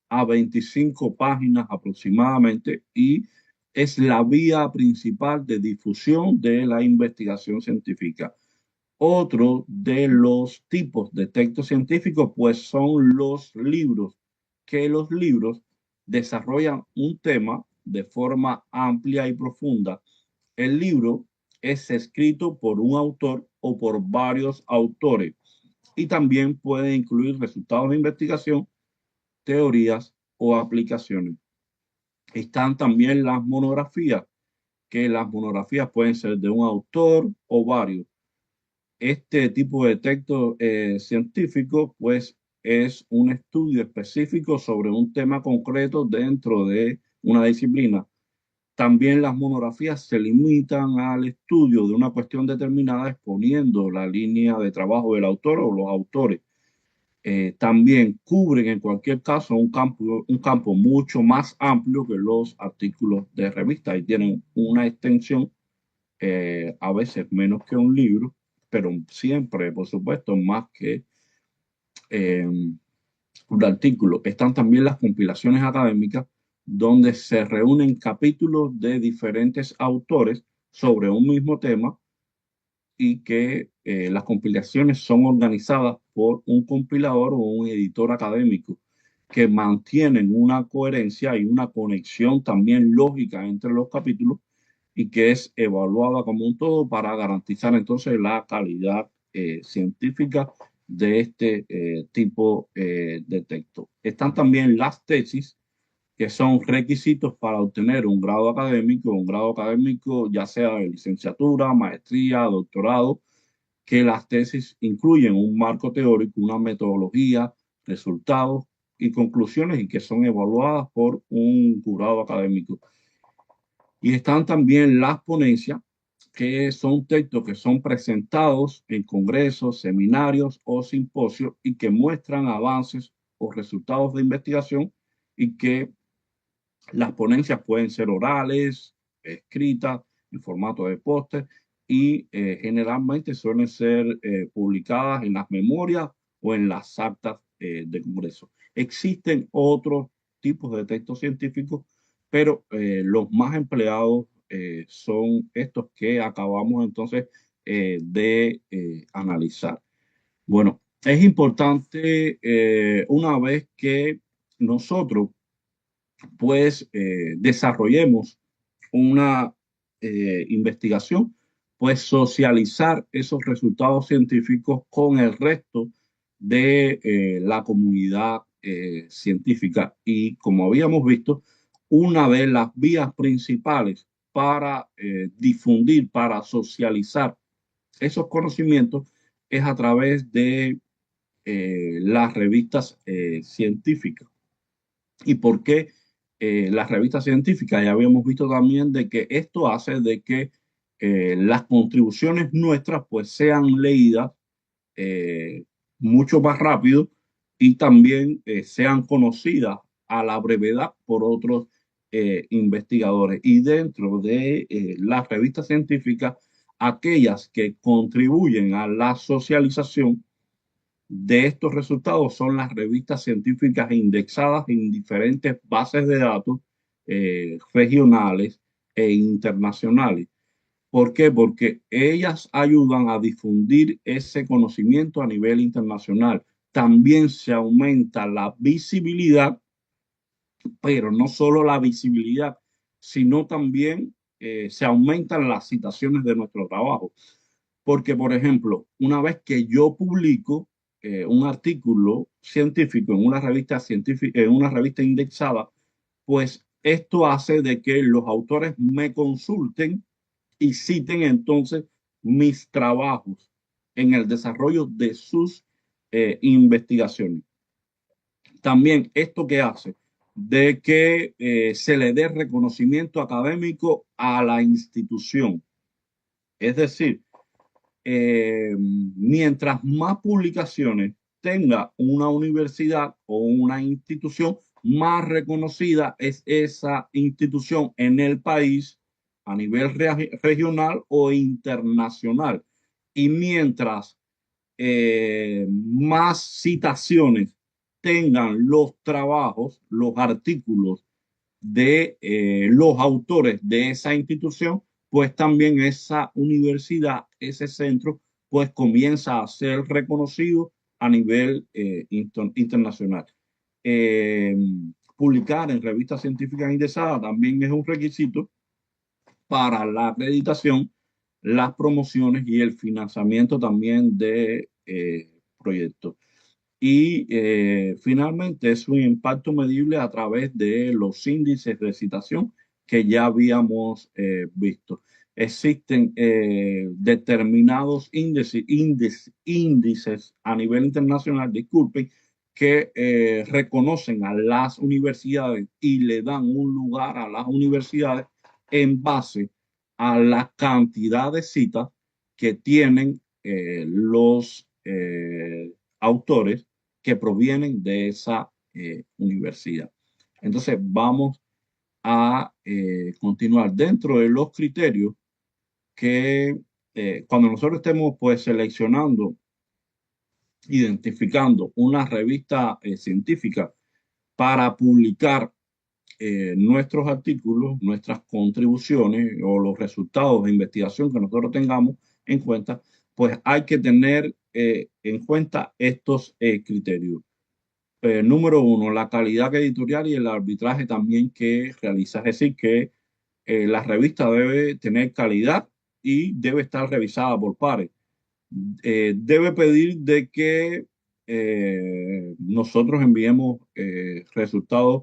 a 25 páginas aproximadamente, y es la vía principal de difusión de la investigación científica. Otro de los tipos de textos científicos pues son los libros, que los libros desarrollan un tema de forma amplia y profunda. El libro es escrito por un autor o por varios autores y también puede incluir resultados de investigación, teorías o aplicaciones. Están también las monografías, que las monografías pueden ser de un autor o varios. Este tipo de texto científico, pues, es un estudio específico sobre un tema concreto dentro de una disciplina. También las monografías se limitan al estudio de una cuestión determinada, exponiendo la línea de trabajo del autor o los autores. También cubren en cualquier caso un campo mucho más amplio que los artículos de revista y tienen una extensión a veces menos que un libro, pero siempre, por supuesto, más que eh, un artículo. Están también las compilaciones académicas, donde se reúnen capítulos de diferentes autores sobre un mismo tema y que las compilaciones son organizadas por un compilador o un editor académico que mantienen una coherencia y una conexión también lógica entre los capítulos y que es evaluada como un todo para garantizar entonces la calidad científica de este tipo de texto. Están también las tesis, que son requisitos para obtener un grado académico ya sea de licenciatura, maestría, doctorado, que las tesis incluyen un marco teórico, una metodología, resultados y conclusiones y que son evaluadas por un jurado académico. Y están también las ponencias, que son textos que son presentados en congresos, seminarios o simposios y que muestran avances o resultados de investigación y que las ponencias pueden ser orales, escritas, en formato de póster y generalmente suelen ser publicadas en las memorias o en las actas de congreso. Existen otros tipos de textos científicos, pero los más empleados son estos que acabamos entonces de analizar. Bueno, es importante una vez que nosotros pues desarrollemos una investigación, pues socializar esos resultados científicos con el resto de la comunidad científica. Y como habíamos visto, una de las vías principales para difundir, para socializar esos conocimientos es a través de las revistas científicas. ¿Y por qué las revistas científicas? Ya habíamos visto también de que esto hace de que las contribuciones nuestras pues sean leídas eh, mucho más rápido y también sean conocidas a la brevedad por otros investigadores. Y dentro de las revistas científicas, aquellas que contribuyen a la socialización de estos resultados son las revistas científicas indexadas en diferentes bases de datos regionales e internacionales. ¿Por qué? Porque ellas ayudan a difundir ese conocimiento a nivel internacional. También se aumenta la visibilidad, pero no solo la visibilidad, sino también se aumentan las citaciones de nuestro trabajo. Porque, por ejemplo, una vez que yo publico un artículo científico en una revista científica, en una revista indexada, pues esto hace de que los autores me consulten y citen entonces mis trabajos en el desarrollo de sus investigaciones. También esto que hace de que se le dé reconocimiento académico a la institución. Es decir, mientras más publicaciones tenga una universidad o una institución, más reconocida es esa institución en el país a nivel regional o internacional. Y mientras más citaciones tengan los trabajos, los artículos de los autores de esa institución, pues también esa universidad, ese centro, pues comienza a ser reconocido a nivel internacional. Eh, Publicar en revistas científicas indexadas también es un requisito para la acreditación, las promociones y el financiamiento también de proyectos. Y finalmente es un impacto medible a través de los índices de citación que ya habíamos visto. Existen determinados índices a nivel internacional, disculpen, que reconocen a las universidades y le dan un lugar a las universidades en base a la cantidad de citas que tienen los autores que provienen de esa universidad. Entonces, vamos a continuar dentro de los criterios que cuando nosotros estemos pues seleccionando, identificando una revista científica para publicar nuestros artículos, nuestras contribuciones o los resultados de investigación que nosotros tengamos en cuenta, pues hay que tener en cuenta estos criterios. Número uno, la calidad editorial y el arbitraje también que realiza. Es decir, que la revista debe tener calidad y debe estar revisada por pares. Debe pedir de que nosotros enviemos resultados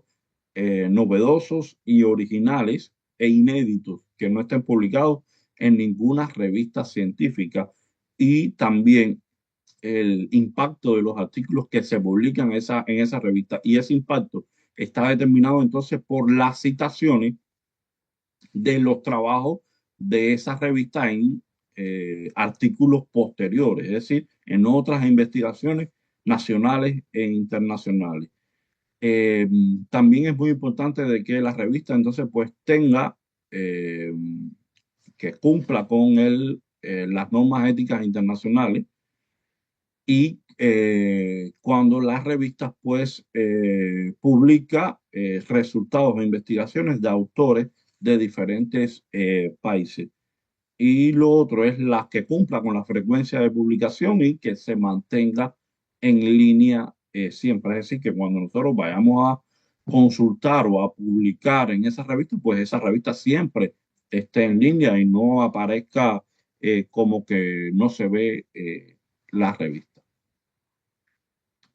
novedosos y originales e inéditos que no estén publicados en ninguna revista científica, y también el impacto de los artículos que se publican en esa revista. Y ese impacto está determinado entonces por las citaciones de los trabajos de esa revista en artículos posteriores, es decir, en otras investigaciones nacionales e internacionales. Eh, También es muy importante de que la revista entonces pues tenga, eh, que cumpla con las normas éticas internacionales y cuando las revistas pues publica resultados de investigaciones de autores de diferentes países. Y lo otro es la que cumpla con la frecuencia de publicación y que se mantenga en línea siempre. Es decir, que cuando nosotros vayamos a consultar o a publicar en esa revista, pues esa revista siempre esté en línea y no aparezca como que no se ve la revista.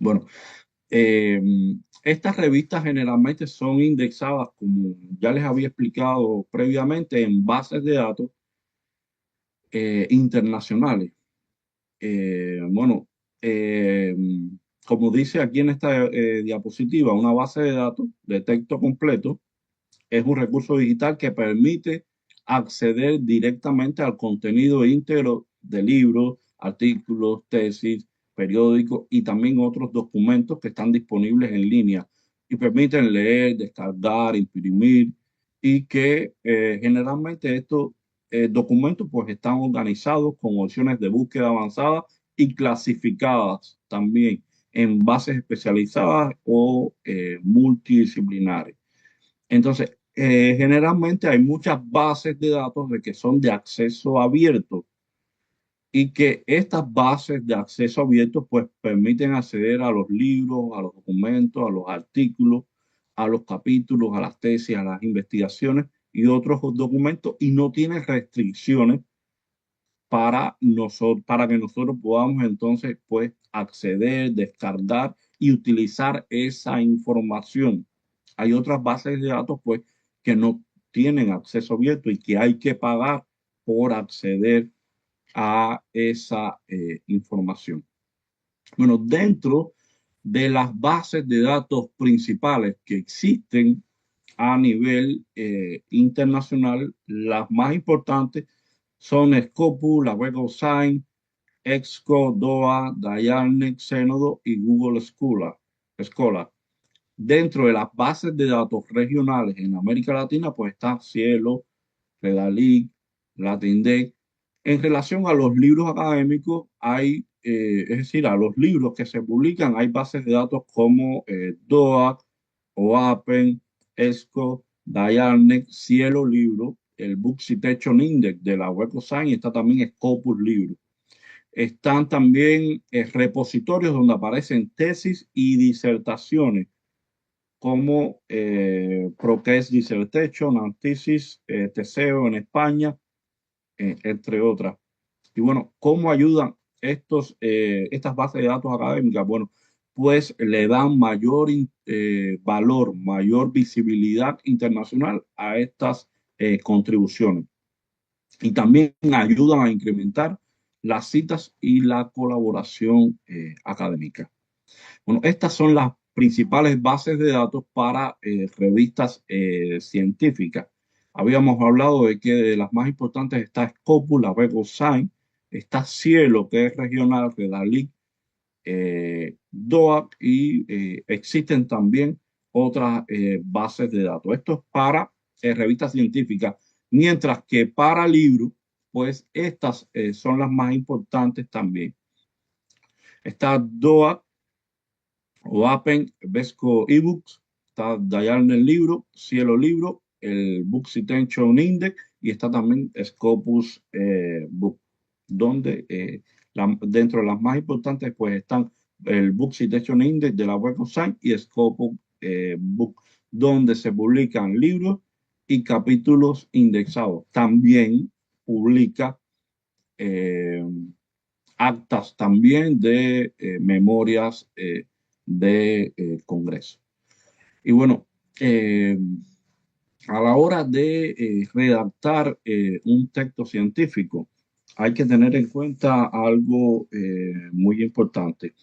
Bueno, eh, estas revistas generalmente son indexadas, como ya les había explicado previamente, en bases de datos internacionales. Bueno, eh, como dice aquí en esta diapositiva, una base de datos de texto completo es un recurso digital que permite acceder directamente al contenido íntegro de libros, artículos, tesis, periódicos y también otros documentos que están disponibles en línea y permiten leer, descargar, imprimir y que generalmente estos documentos pues están organizados con opciones de búsqueda avanzada y clasificadas también en bases especializadas o multidisciplinares. Entonces, generalmente hay muchas bases de datos de que son de acceso abierto y que estas bases de acceso abierto pues permiten acceder a los libros, a los documentos, a los artículos, a los capítulos, a las tesis, a las investigaciones y otros documentos y no tienen restricciones para que nosotros podamos entonces pues acceder, descargar y utilizar esa información. Hay otras bases de datos pues que no tienen acceso abierto y que hay que pagar por acceder a esa información. Bueno, dentro de las bases de datos principales que existen a nivel internacional, las más importantes son Scopus, la Web of Science, EXCO, DOA, Dialnet, Zenodo y Google Scholar. Dentro de las bases de datos regionales en América Latina, pues está Cielo, Redalic, LatinDex. En relación a los libros académicos, hay, es decir, a los libros que se publican, hay bases de datos como DOAC, OAPEN, ESCO, Dialnet, Cielo Libro, el Book Citation Index de la Web of Science y está también Scopus Libro. Están también repositorios donde aparecen tesis y disertaciones como ProQuest Dissertation, Antisis, Teseo en España, entre otras. Y bueno, ¿cómo ayudan estas bases de datos académicas? Bueno, pues le dan mayor valor, mayor visibilidad internacional a estas contribuciones. Y también ayudan a incrementar las citas y la colaboración académica. Bueno, estas son las principales bases de datos para revistas científicas. Habíamos hablado de que de las más importantes está Scopus, la Web of Science, está Cielo, que es regional, Redalic, DOAC y existen también otras bases de datos. Esto es para revistas científicas, mientras que para libros, pues estas son las más importantes también. Está DOAC, OAPEN, Vesco eBooks, está Dialnet Libro, Cielo Libro, el Book Citation Index y está también Scopus Book, donde dentro de las más importantes pues están el Book Citation Index de la Web of Science y Scopus Book, donde se publican libros y capítulos indexados. También publica eh, actas también de memorias de Congreso. Y bueno, a la hora de redactar un texto científico, hay que tener en cuenta algo muy importante.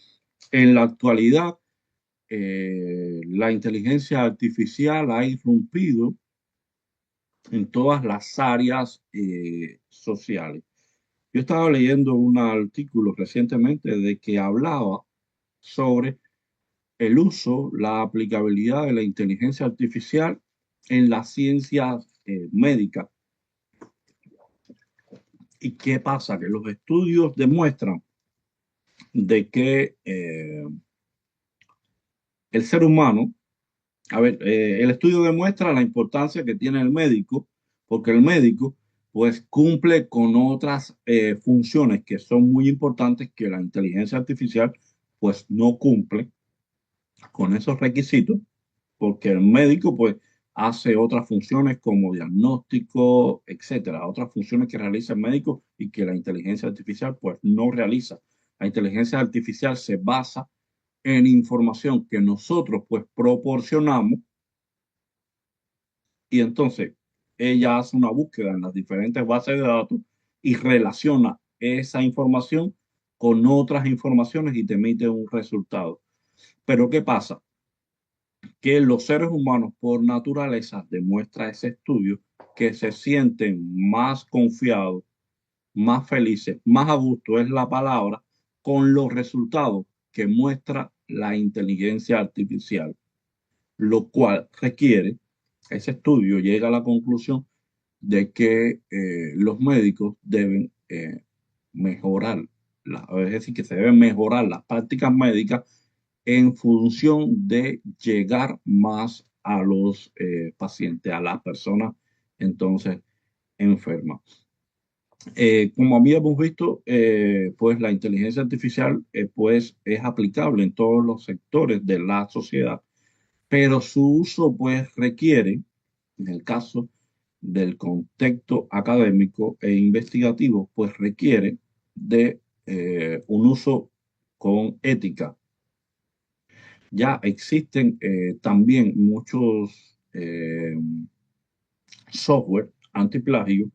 En la actualidad, la inteligencia artificial ha irrumpido en todas las áreas sociales. Yo estaba leyendo un artículo recientemente de que hablaba sobre el uso, la aplicabilidad de la inteligencia artificial en las ciencias médicas. ¿Y qué pasa? Que los estudios demuestran de que el ser humano, el estudio demuestra la importancia que tiene el médico, porque el médico pues cumple con otras funciones que son muy importantes que la inteligencia artificial pues no cumple con esos requisitos, porque el médico pues hace otras funciones como diagnóstico, etcétera, otras funciones que realiza el médico y que la inteligencia artificial pues no realiza. La inteligencia artificial se basa en información que nosotros pues proporcionamos y entonces ella hace una búsqueda en las diferentes bases de datos y relaciona esa información con otras informaciones y te emite un resultado. Pero ¿qué pasa? Que los seres humanos por naturaleza, demuestra ese estudio, que se sienten más confiados, más felices, más a gusto es la palabra, con los resultados que muestra la inteligencia artificial, lo cual requiere, ese estudio llega a la conclusión de que los médicos deben mejorar, es decir, que se deben mejorar las prácticas médicas en función de llegar más a los pacientes, a las personas entonces enfermas. Como habíamos visto, pues la inteligencia artificial pues es aplicable en todos los sectores de la sociedad, pero su uso pues requiere, en el caso del contexto académico e investigativo, pues requiere de un uso con ética. Ya existen también muchos software antiplagio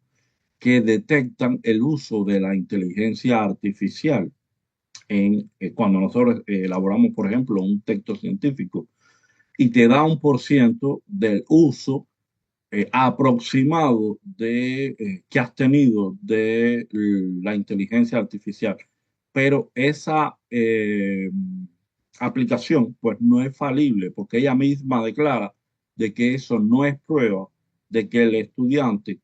que detectan el uso de la inteligencia artificial cuando nosotros elaboramos, por ejemplo, un texto científico y te da un por ciento del uso aproximado que has tenido de la inteligencia artificial. Pero esa aplicación pues no es falible porque ella misma declara de que eso no es prueba de que el estudiante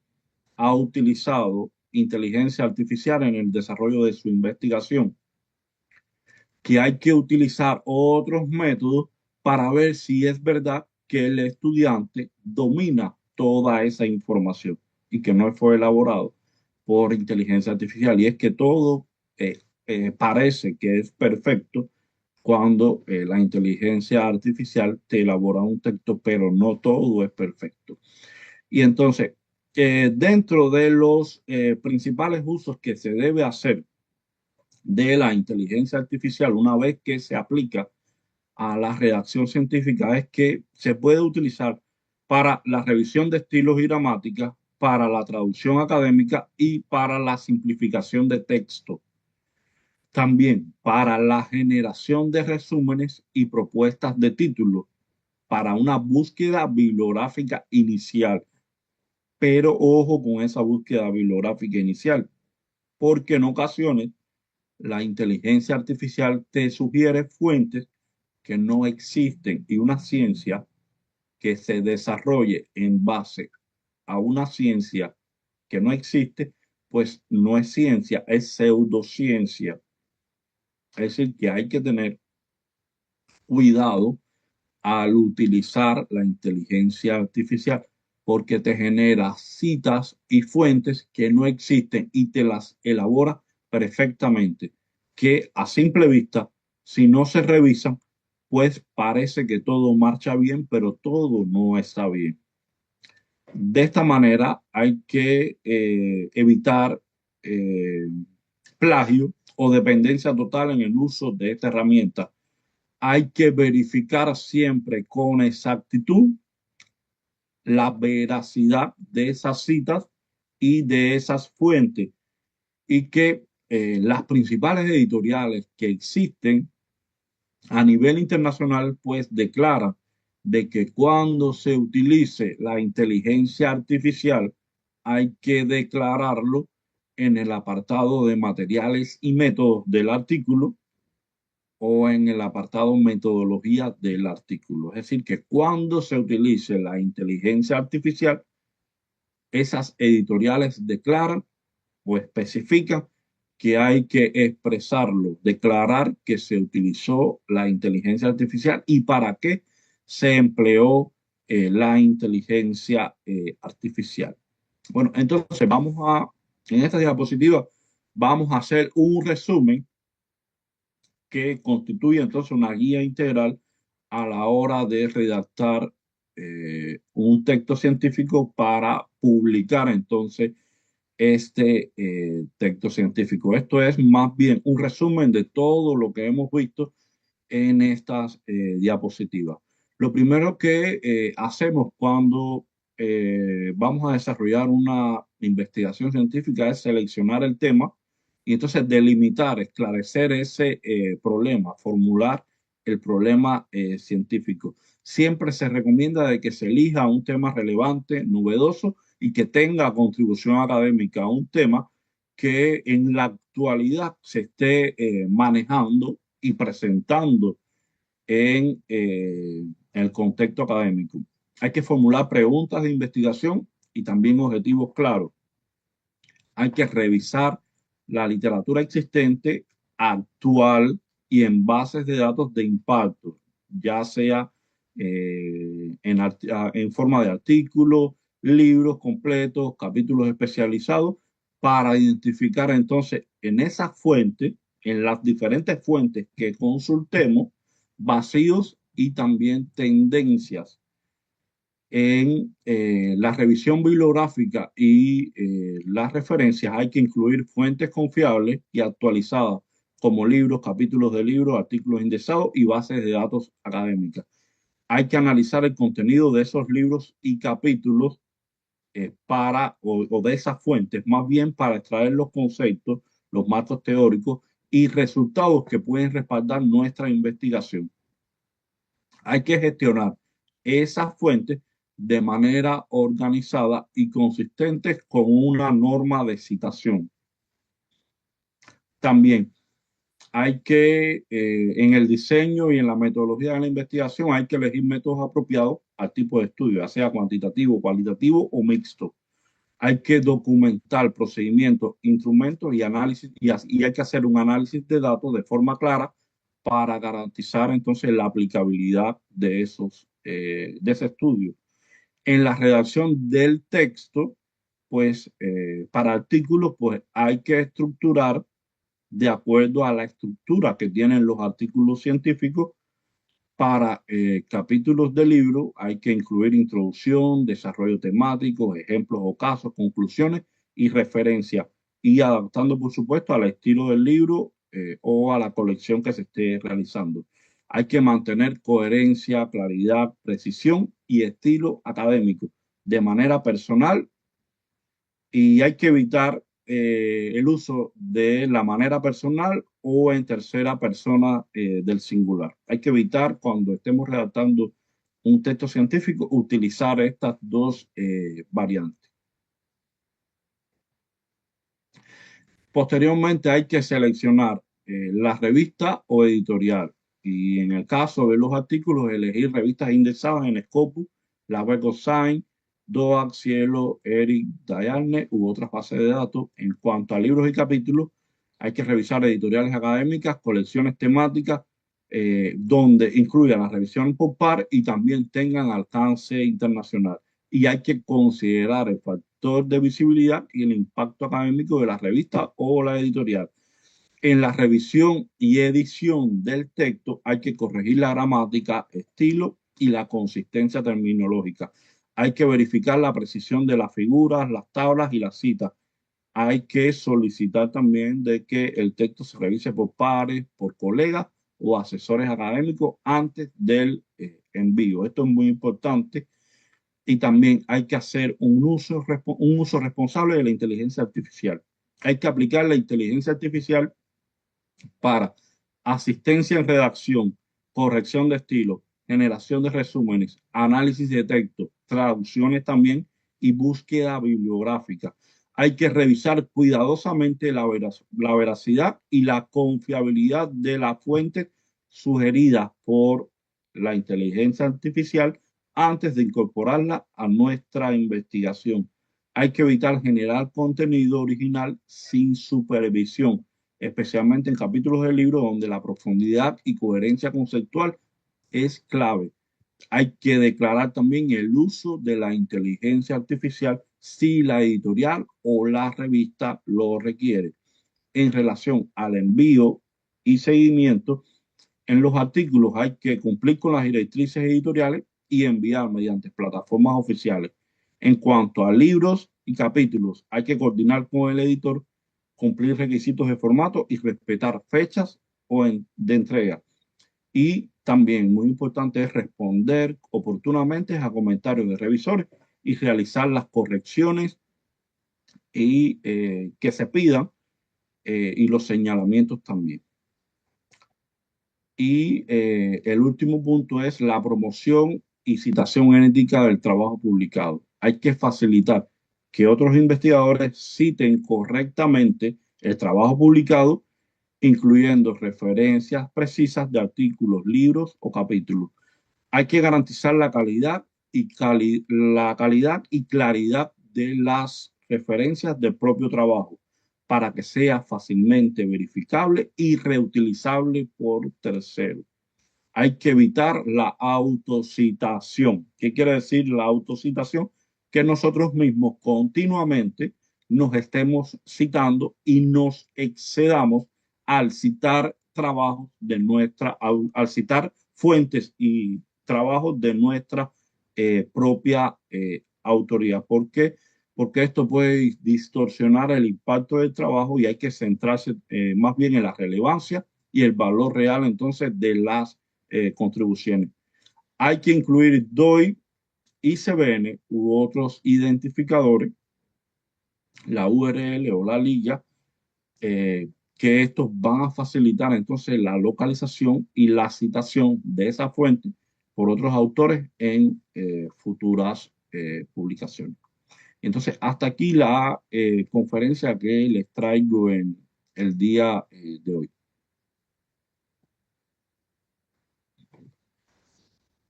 ha utilizado inteligencia artificial en el desarrollo de su investigación, que hay que utilizar otros métodos para ver si es verdad que el estudiante domina toda esa información y que no fue elaborado por inteligencia artificial. Y es que todo parece que es perfecto cuando la inteligencia artificial te elabora un texto, pero no todo es perfecto. Y entonces, dentro de los principales usos que se debe hacer de la inteligencia artificial una vez que se aplica a la redacción científica es que se puede utilizar para la revisión de estilos y gramática, para la traducción académica y para la simplificación de texto. También para la generación de resúmenes y propuestas de títulos, para una búsqueda bibliográfica inicial. Pero ojo con esa búsqueda bibliográfica inicial, porque en ocasiones la inteligencia artificial te sugiere fuentes que no existen y una ciencia que se desarrolle en base a una ciencia que no existe, pues no es ciencia, es pseudociencia. Es decir, que hay que tener cuidado al utilizar la inteligencia artificial porque te genera citas y fuentes que no existen y te las elabora perfectamente, que a simple vista, si no se revisan, pues parece que todo marcha bien, pero todo no está bien. De esta manera hay que evitar eh, plagio o dependencia total en el uso de esta herramienta. Hay que verificar siempre con exactitud la veracidad de esas citas y de esas fuentes y que las principales editoriales que existen a nivel internacional pues declaran de que cuando se utilice la inteligencia artificial hay que declararlo en el apartado de materiales y métodos del artículo o en el apartado metodología del artículo. Es decir, que cuando se utilice la inteligencia artificial, esas editoriales declaran o especifican que hay que expresarlo, declarar que se utilizó la inteligencia artificial y para qué se empleó la inteligencia artificial. Bueno, entonces en esta diapositiva, vamos a hacer un resumen que constituye entonces una guía integral a la hora de redactar un texto científico para publicar entonces texto científico. Esto es más bien un resumen de todo lo que hemos visto en estas diapositivas. Lo primero que hacemos cuando vamos a desarrollar una investigación científica es seleccionar el tema y entonces delimitar, esclarecer ese problema, formular el problema científico. Siempre se recomienda de que se elija un tema relevante, novedoso y que tenga contribución académica a un tema que en la actualidad se esté manejando y presentando en el contexto académico. Hay que formular preguntas de investigación y también objetivos claros. Hay que revisar la literatura existente, actual y en bases de datos de impacto, ya sea en forma de artículos, libros completos, capítulos especializados, para identificar entonces en esas fuentes, en las diferentes fuentes que consultemos, vacíos y también tendencias. En la revisión bibliográfica y las referencias hay que incluir fuentes confiables y actualizadas como libros, capítulos de libros, artículos indexados y bases de datos académicas. Hay que analizar el contenido de esos libros y capítulos o de esas fuentes, más bien para extraer los conceptos, los marcos teóricos y resultados que pueden respaldar nuestra investigación. Hay que gestionar esas fuentes de manera organizada y consistente con una norma de citación. También hay que, en el diseño y en la metodología de la investigación, hay que elegir métodos apropiados al tipo de estudio, ya sea cuantitativo, cualitativo o mixto. Hay que documentar procedimientos, instrumentos y análisis, y hay que hacer un análisis de datos de forma clara para garantizar entonces la aplicabilidad de ese estudio. En la redacción del texto, pues para artículos, pues hay que estructurar de acuerdo a la estructura que tienen los artículos científicos. Para capítulos de libro hay que incluir introducción, desarrollo temático, ejemplos o casos, conclusiones y referencias, y adaptando, por supuesto, al estilo del libro o a la colección que se esté realizando. Hay que mantener coherencia, claridad, precisión y estilo académico de manera personal, y hay que evitar el uso de la manera personal o en tercera persona del singular. Hay que evitar cuando estemos redactando un texto científico utilizar estas dos variantes. Posteriormente hay que seleccionar la revista o editorial, y en el caso de los artículos elegir revistas indexadas en Scopus, la Web of Science, DOAC, Cielo, ERIC, Diane u otras bases de datos. En cuanto a libros y capítulos, hay que revisar editoriales académicas, colecciones temáticas, donde incluyan la revisión por par y también tengan alcance internacional. Y hay que considerar el factor de visibilidad y el impacto académico de la revista o la editorial. En la revisión y edición del texto hay que corregir la gramática, estilo y la consistencia terminológica. Hay que verificar la precisión de las figuras, las tablas y las citas. Hay que solicitar también de que el texto se revise por pares, por colegas o asesores académicos antes del envío. Esto es muy importante. Y también hay que hacer un uso responsable de la inteligencia artificial. Hay que aplicar la inteligencia artificial para asistencia en redacción, corrección de estilo, generación de resúmenes, análisis de texto, traducciones también y búsqueda bibliográfica. Hay que revisar cuidadosamente la veracidad y la confiabilidad de las fuentes sugeridas por la inteligencia artificial antes de incorporarla a nuestra investigación. Hay que evitar generar contenido original sin supervisión, especialmente en capítulos del libro donde la profundidad y coherencia conceptual es clave. Hay que declarar también el uso de la inteligencia artificial si la editorial o la revista lo requiere. En relación al envío y seguimiento, en los artículos hay que cumplir con las directrices editoriales y enviar mediante plataformas oficiales. En cuanto a libros y capítulos, hay que coordinar con el editor, cumplir requisitos de formato y respetar fechas de entrega. Y también, muy importante, es responder oportunamente a comentarios de revisores y realizar las correcciones que se pidan y los señalamientos también. Y el último punto es la promoción y citación ética del trabajo publicado. Hay que facilitar que otros investigadores citen correctamente el trabajo publicado, incluyendo referencias precisas de artículos, libros o capítulos. Hay que garantizar la calidad y claridad de las referencias del propio trabajo para que sea fácilmente verificable y reutilizable por terceros. Hay que evitar la autocitación. ¿Qué quiere decir la autocitación? Que nosotros mismos continuamente nos estemos citando y nos excedamos al citar trabajos al citar fuentes y trabajos de nuestra propia autoría. ¿Por qué? Porque esto puede distorsionar el impacto del trabajo y hay que centrarse más bien en la relevancia y el valor real entonces de las contribuciones. Hay que incluir DOI, ICBN u otros identificadores, la URL o la liga, que estos van a facilitar entonces la localización y la citación de esa fuente por otros autores en futuras publicaciones. Entonces, hasta aquí la conferencia que les traigo en el día de hoy.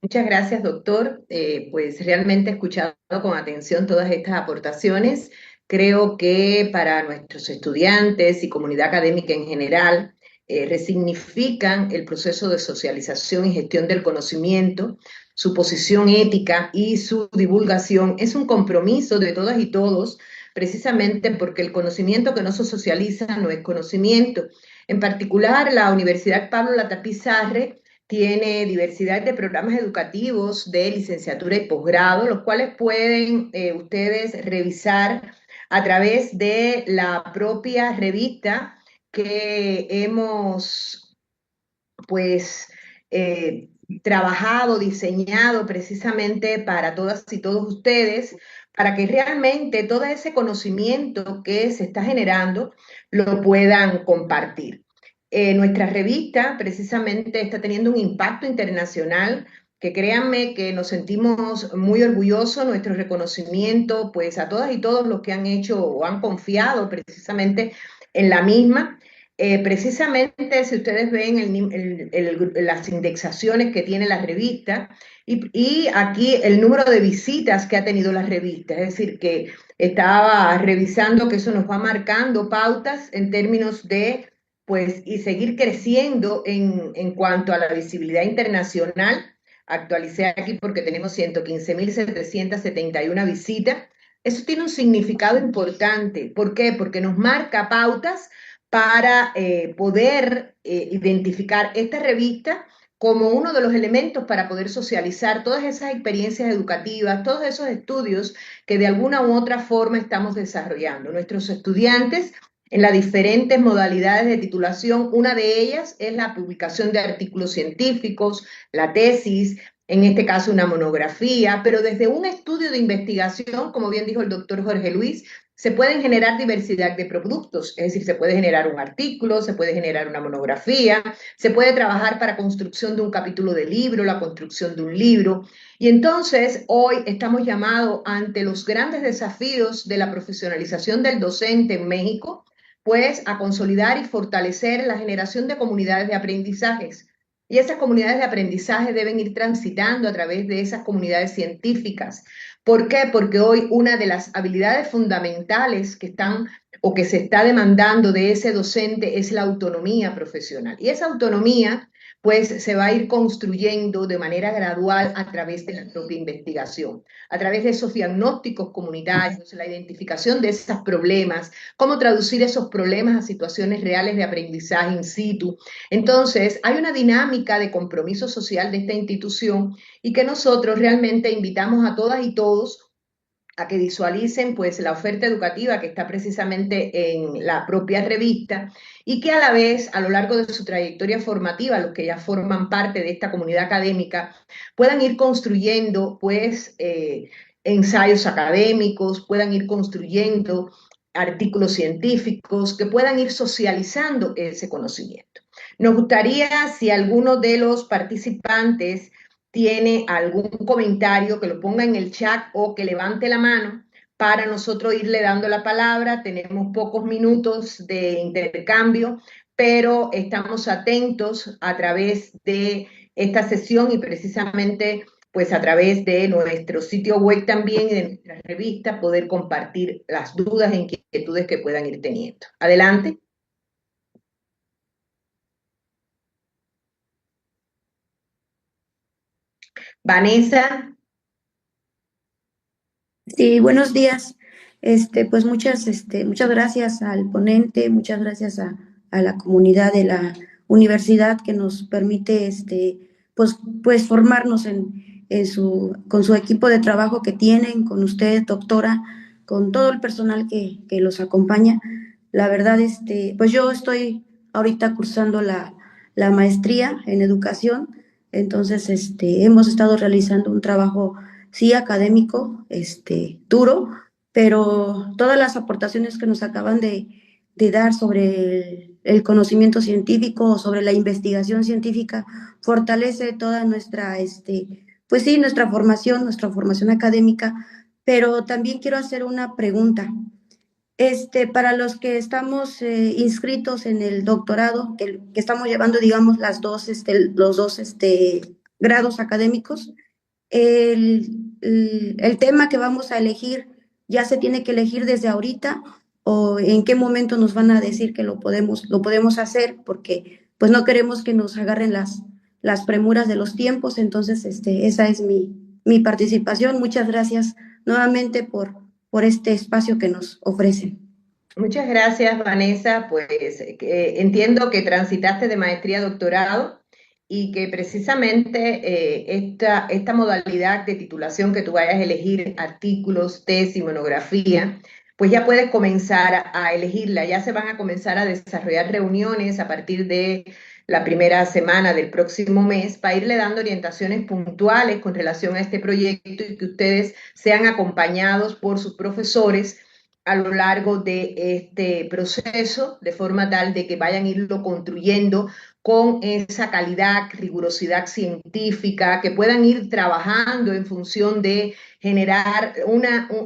Muchas gracias, doctor. Pues realmente he escuchado con atención todas estas aportaciones. Creo que para nuestros estudiantes y comunidad académica en general, resignifican el proceso de socialización y gestión del conocimiento, su posición ética y su divulgación. Es un compromiso de todas y todos, precisamente porque el conocimiento que no se socializa no es conocimiento. En particular, la Universidad Pablo Lata Pizarre tiene diversidad de programas educativos de licenciatura y posgrado, los cuales pueden ustedes revisar a través de la propia revista que hemos pues trabajado, diseñado precisamente para todas y todos ustedes, para que realmente todo ese conocimiento que se está generando lo puedan compartir. Nuestra revista precisamente está teniendo un impacto internacional que créanme que nos sentimos muy orgullosos, nuestro reconocimiento pues a todas y todos los que han hecho o han confiado precisamente en la misma. Precisamente si ustedes ven las indexaciones que tiene la revista y aquí el número de visitas que ha tenido la revista, es decir, que estaba revisando que eso nos va marcando pautas en términos de pues y seguir creciendo en cuanto a la visibilidad internacional. Actualicé aquí porque tenemos 115.771 visitas. Eso tiene un significado importante. ¿Por qué? Porque nos marca pautas para poder identificar esta revista como uno de los elementos para poder socializar todas esas experiencias educativas, todos esos estudios que de alguna u otra forma estamos desarrollando. Nuestros estudiantes en las diferentes modalidades de titulación, una de ellas es la publicación de artículos científicos, la tesis, en este caso una monografía, pero desde un estudio de investigación, como bien dijo el doctor Jorge Luis, se pueden generar diversidad de productos, es decir, se puede generar un artículo, se puede generar una monografía, se puede trabajar para construcción de un capítulo de libro, la construcción de un libro. Y entonces hoy estamos llamados ante los grandes desafíos de la profesionalización del docente en México, pues a consolidar y fortalecer la generación de comunidades de aprendizajes. Y esas comunidades de aprendizaje deben ir transitando a través de esas comunidades científicas. ¿Por qué? Porque hoy una de las habilidades fundamentales que están o que se está demandando de ese docente es la autonomía profesional. Y esa autonomía, pues, se va a ir construyendo de manera gradual a través de la propia investigación, a través de esos diagnósticos comunitarios, la identificación de esos problemas, cómo traducir esos problemas a situaciones reales de aprendizaje in situ. Entonces, hay una dinámica de compromiso social de esta institución y que nosotros realmente invitamos a todas y todos a que visualicen pues la oferta educativa que está precisamente en la propia revista y que a la vez a lo largo de su trayectoria formativa, los que ya forman parte de esta comunidad académica, puedan ir construyendo pues ensayos académicos, puedan ir construyendo artículos científicos, que puedan ir socializando ese conocimiento. Nos gustaría si alguno de los participantes tiene algún comentario, que lo ponga en el chat o que levante la mano para nosotros irle dando la palabra. Tenemos pocos minutos de intercambio, pero estamos atentos a través de esta sesión y precisamente pues a través de nuestro sitio web también y de nuestra revista poder compartir las dudas e inquietudes que puedan ir teniendo. Adelante. Vanessa. Sí, buenos días. Pues muchas gracias al ponente, muchas gracias a la comunidad de la universidad que nos permite, pues formarnos con su equipo de trabajo que tienen, con usted, doctora, con todo el personal que los acompaña. La verdad, pues yo estoy ahorita cursando la maestría en educación, entonces, hemos estado realizando un trabajo sí académico, duro, pero todas las aportaciones que nos acaban de dar sobre el conocimiento científico, sobre la investigación científica, fortalece toda nuestra, pues sí, nuestra formación académica, pero también quiero hacer una pregunta. Para los que estamos inscritos en el doctorado, que estamos llevando, digamos, los dos grados académicos, el tema que vamos a elegir ya se tiene que elegir desde ahorita o en qué momento nos van a decir que lo podemos hacer, porque pues no queremos que nos agarren las premuras de los tiempos. Entonces, esa es mi participación. Muchas gracias nuevamente por este espacio que nos ofrecen. Muchas gracias, Vanessa. Pues entiendo que transitaste de maestría a doctorado y que precisamente esta modalidad de titulación que tú vayas a elegir, artículos, tesis, monografía, pues ya puedes comenzar a elegirla. Ya se van a comenzar a desarrollar reuniones a partir de la primera semana del próximo mes para irle dando orientaciones puntuales con relación a este proyecto y que ustedes sean acompañados por sus profesores a lo largo de este proceso, de forma tal de que vayan a irlo construyendo con esa calidad, rigurosidad científica, que puedan ir trabajando en función de generar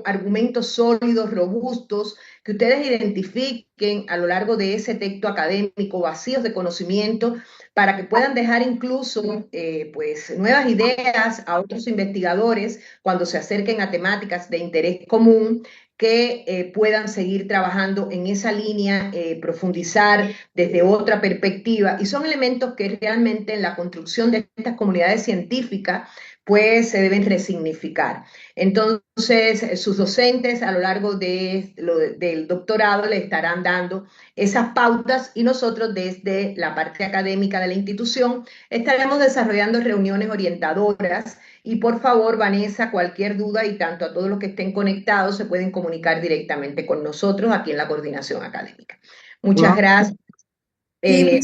argumentos sólidos, robustos, que ustedes identifiquen a lo largo de ese texto académico vacíos de conocimiento para que puedan dejar incluso pues, nuevas ideas a otros investigadores cuando se acerquen a temáticas de interés común, que puedan seguir trabajando en esa línea, profundizar desde otra perspectiva. Y son elementos que realmente en la construcción de estas comunidades científicas pues se deben resignificar. Entonces, sus docentes a lo largo del doctorado le estarán dando esas pautas y nosotros desde la parte académica de la institución estaremos desarrollando reuniones orientadoras. Y por favor, Vanessa, cualquier duda y tanto a todos los que estén conectados se pueden comunicar directamente con nosotros aquí en la coordinación académica. Muchas gracias. Sí,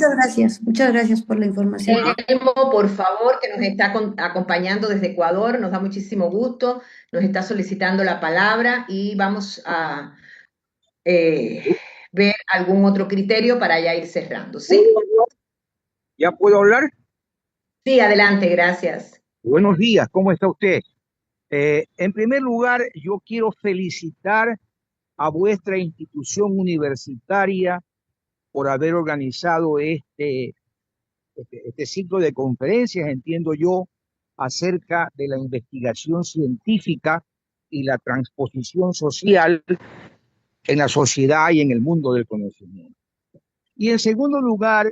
muchas gracias por la información. Elmo, por favor, que nos está acompañando desde Ecuador, nos da muchísimo gusto, nos está solicitando la palabra y vamos a ver algún otro criterio para ya ir cerrando, ¿sí? ¿Ya puedo hablar? Sí, adelante, gracias. Buenos días, ¿cómo está usted? En primer lugar, yo quiero felicitar a vuestra institución universitaria por haber organizado este ciclo de conferencias, entiendo yo, acerca de la investigación científica y la transposición social en la sociedad y en el mundo del conocimiento. Y en segundo lugar,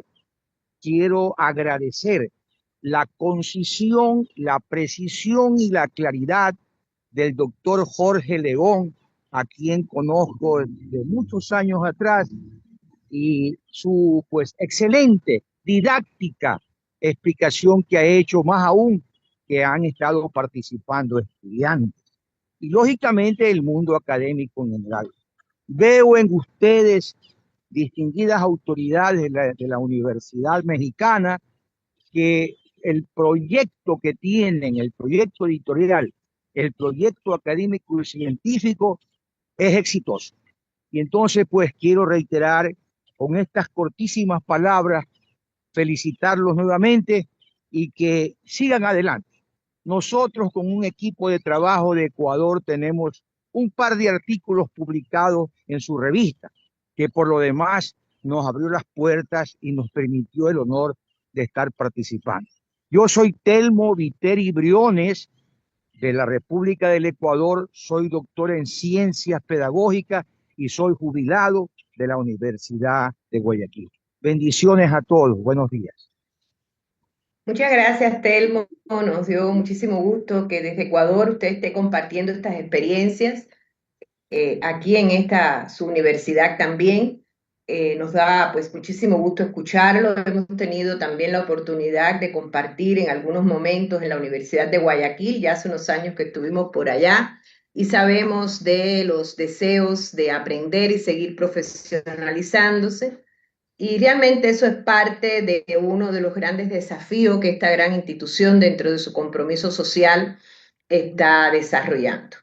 quiero agradecer la concisión, la precisión y la claridad del doctor Jorge León, a quien conozco de muchos años atrás, y su pues excelente didáctica explicación que ha hecho, más aún que han estado participando estudiantes y lógicamente el mundo académico en general. Veo en ustedes distinguidas autoridades de la Universidad Mexicana que el proyecto que tienen, el proyecto editorial, el proyecto académico y científico es exitoso. Y entonces, pues quiero reiterar con estas cortísimas palabras, felicitarlos nuevamente y que sigan adelante. Nosotros con un equipo de trabajo de Ecuador tenemos un par de artículos publicados en su revista, que por lo demás nos abrió las puertas y nos permitió el honor de estar participando. Yo soy Telmo Viteri Briones, de la República del Ecuador, soy doctor en ciencias pedagógicas y soy jubilado de la Universidad de Guayaquil. Bendiciones a todos, buenos días. Muchas gracias, Telmo. Nos dio muchísimo gusto que desde Ecuador usted esté compartiendo estas experiencias aquí en su universidad también. Nos da pues muchísimo gusto escucharlo. Hemos tenido también la oportunidad de compartir en algunos momentos en la Universidad de Guayaquil, ya hace unos años que estuvimos por allá, y sabemos de los deseos de aprender y seguir profesionalizándose. Y realmente eso es parte de uno de los grandes desafíos que esta gran institución dentro de su compromiso social está desarrollando.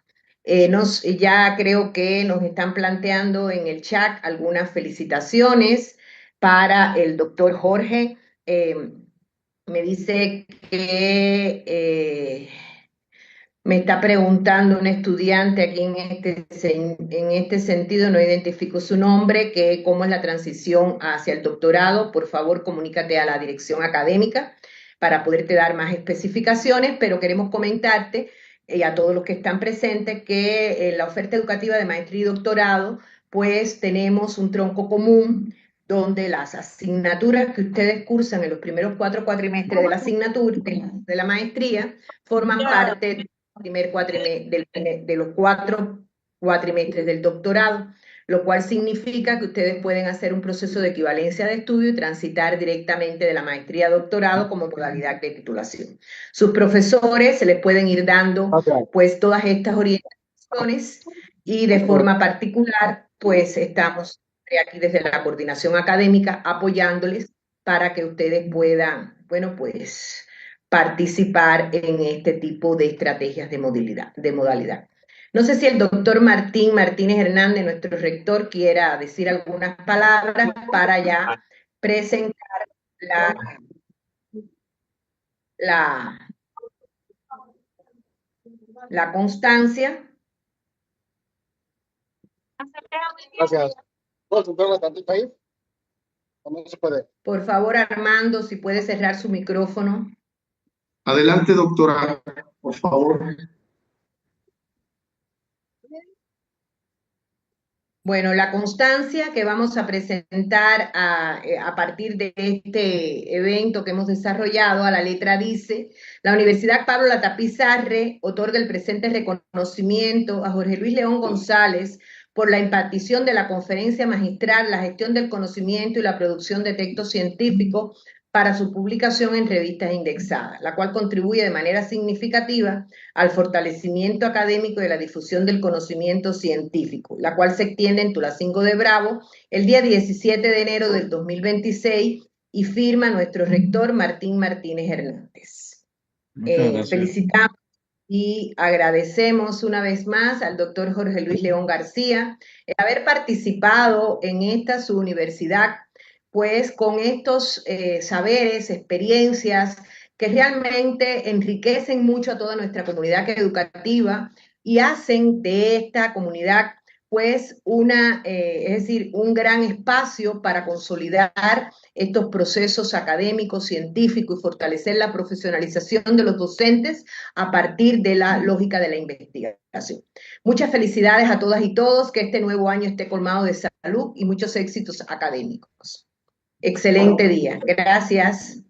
Ya creo que nos están planteando en el chat algunas felicitaciones para el doctor Jorge. Me dice que me está preguntando un estudiante aquí en este sentido, no identifico su nombre, que cómo es la transición hacia el doctorado. Por favor, comunícate a la dirección académica para poderte dar más especificaciones, pero queremos comentarte a todos los que están presentes que en la oferta educativa de maestría y doctorado, pues tenemos un tronco común donde las asignaturas que ustedes cursan en los primeros 4 cuatrimestres de la asignatura, de la maestría, forman parte de los 4 cuatrimestres del doctorado, lo cual significa que ustedes pueden hacer un proceso de equivalencia de estudio y transitar directamente de la maestría a doctorado como modalidad de titulación. Sus profesores se les pueden ir dando pues todas estas orientaciones y de forma particular pues estamos aquí desde la coordinación académica apoyándoles para que ustedes puedan, bueno, pues participar en este tipo de estrategias de modalidad. No sé si el doctor Martín Martínez Hernández, nuestro rector, quiera decir algunas palabras para ya presentar la constancia. Gracias. ¿Puedo sentarla tantito ahí? ¿O no se puede? Por favor, Armando, si puede cerrar su micrófono. Adelante, doctora, por favor. Bueno, la constancia que vamos a presentar a partir de este evento que hemos desarrollado, a la letra dice: la Universidad Pablo Latapizarre otorga el presente reconocimiento a Jorge Luis León González por la impartición de la conferencia magistral, la gestión del conocimiento y la producción de textos científicos para su publicación en revistas indexadas, la cual contribuye de manera significativa al fortalecimiento académico y la difusión del conocimiento científico, la cual se extiende en Tulacingo de Bravo el día 17 de enero del 2026 y firma nuestro rector Martín Martínez Hernández. Muchas gracias. Felicitamos y agradecemos una vez más al doctor Jorge Luis León García el haber participado en esta su universidad, pues con estos saberes, experiencias que realmente enriquecen mucho a toda nuestra comunidad educativa y hacen de esta comunidad pues es decir, un gran espacio para consolidar estos procesos académicos, científicos y fortalecer la profesionalización de los docentes a partir de la lógica de la investigación. Muchas felicidades a todas y todos, que este nuevo año esté colmado de salud y muchos éxitos académicos. Excelente día. Gracias.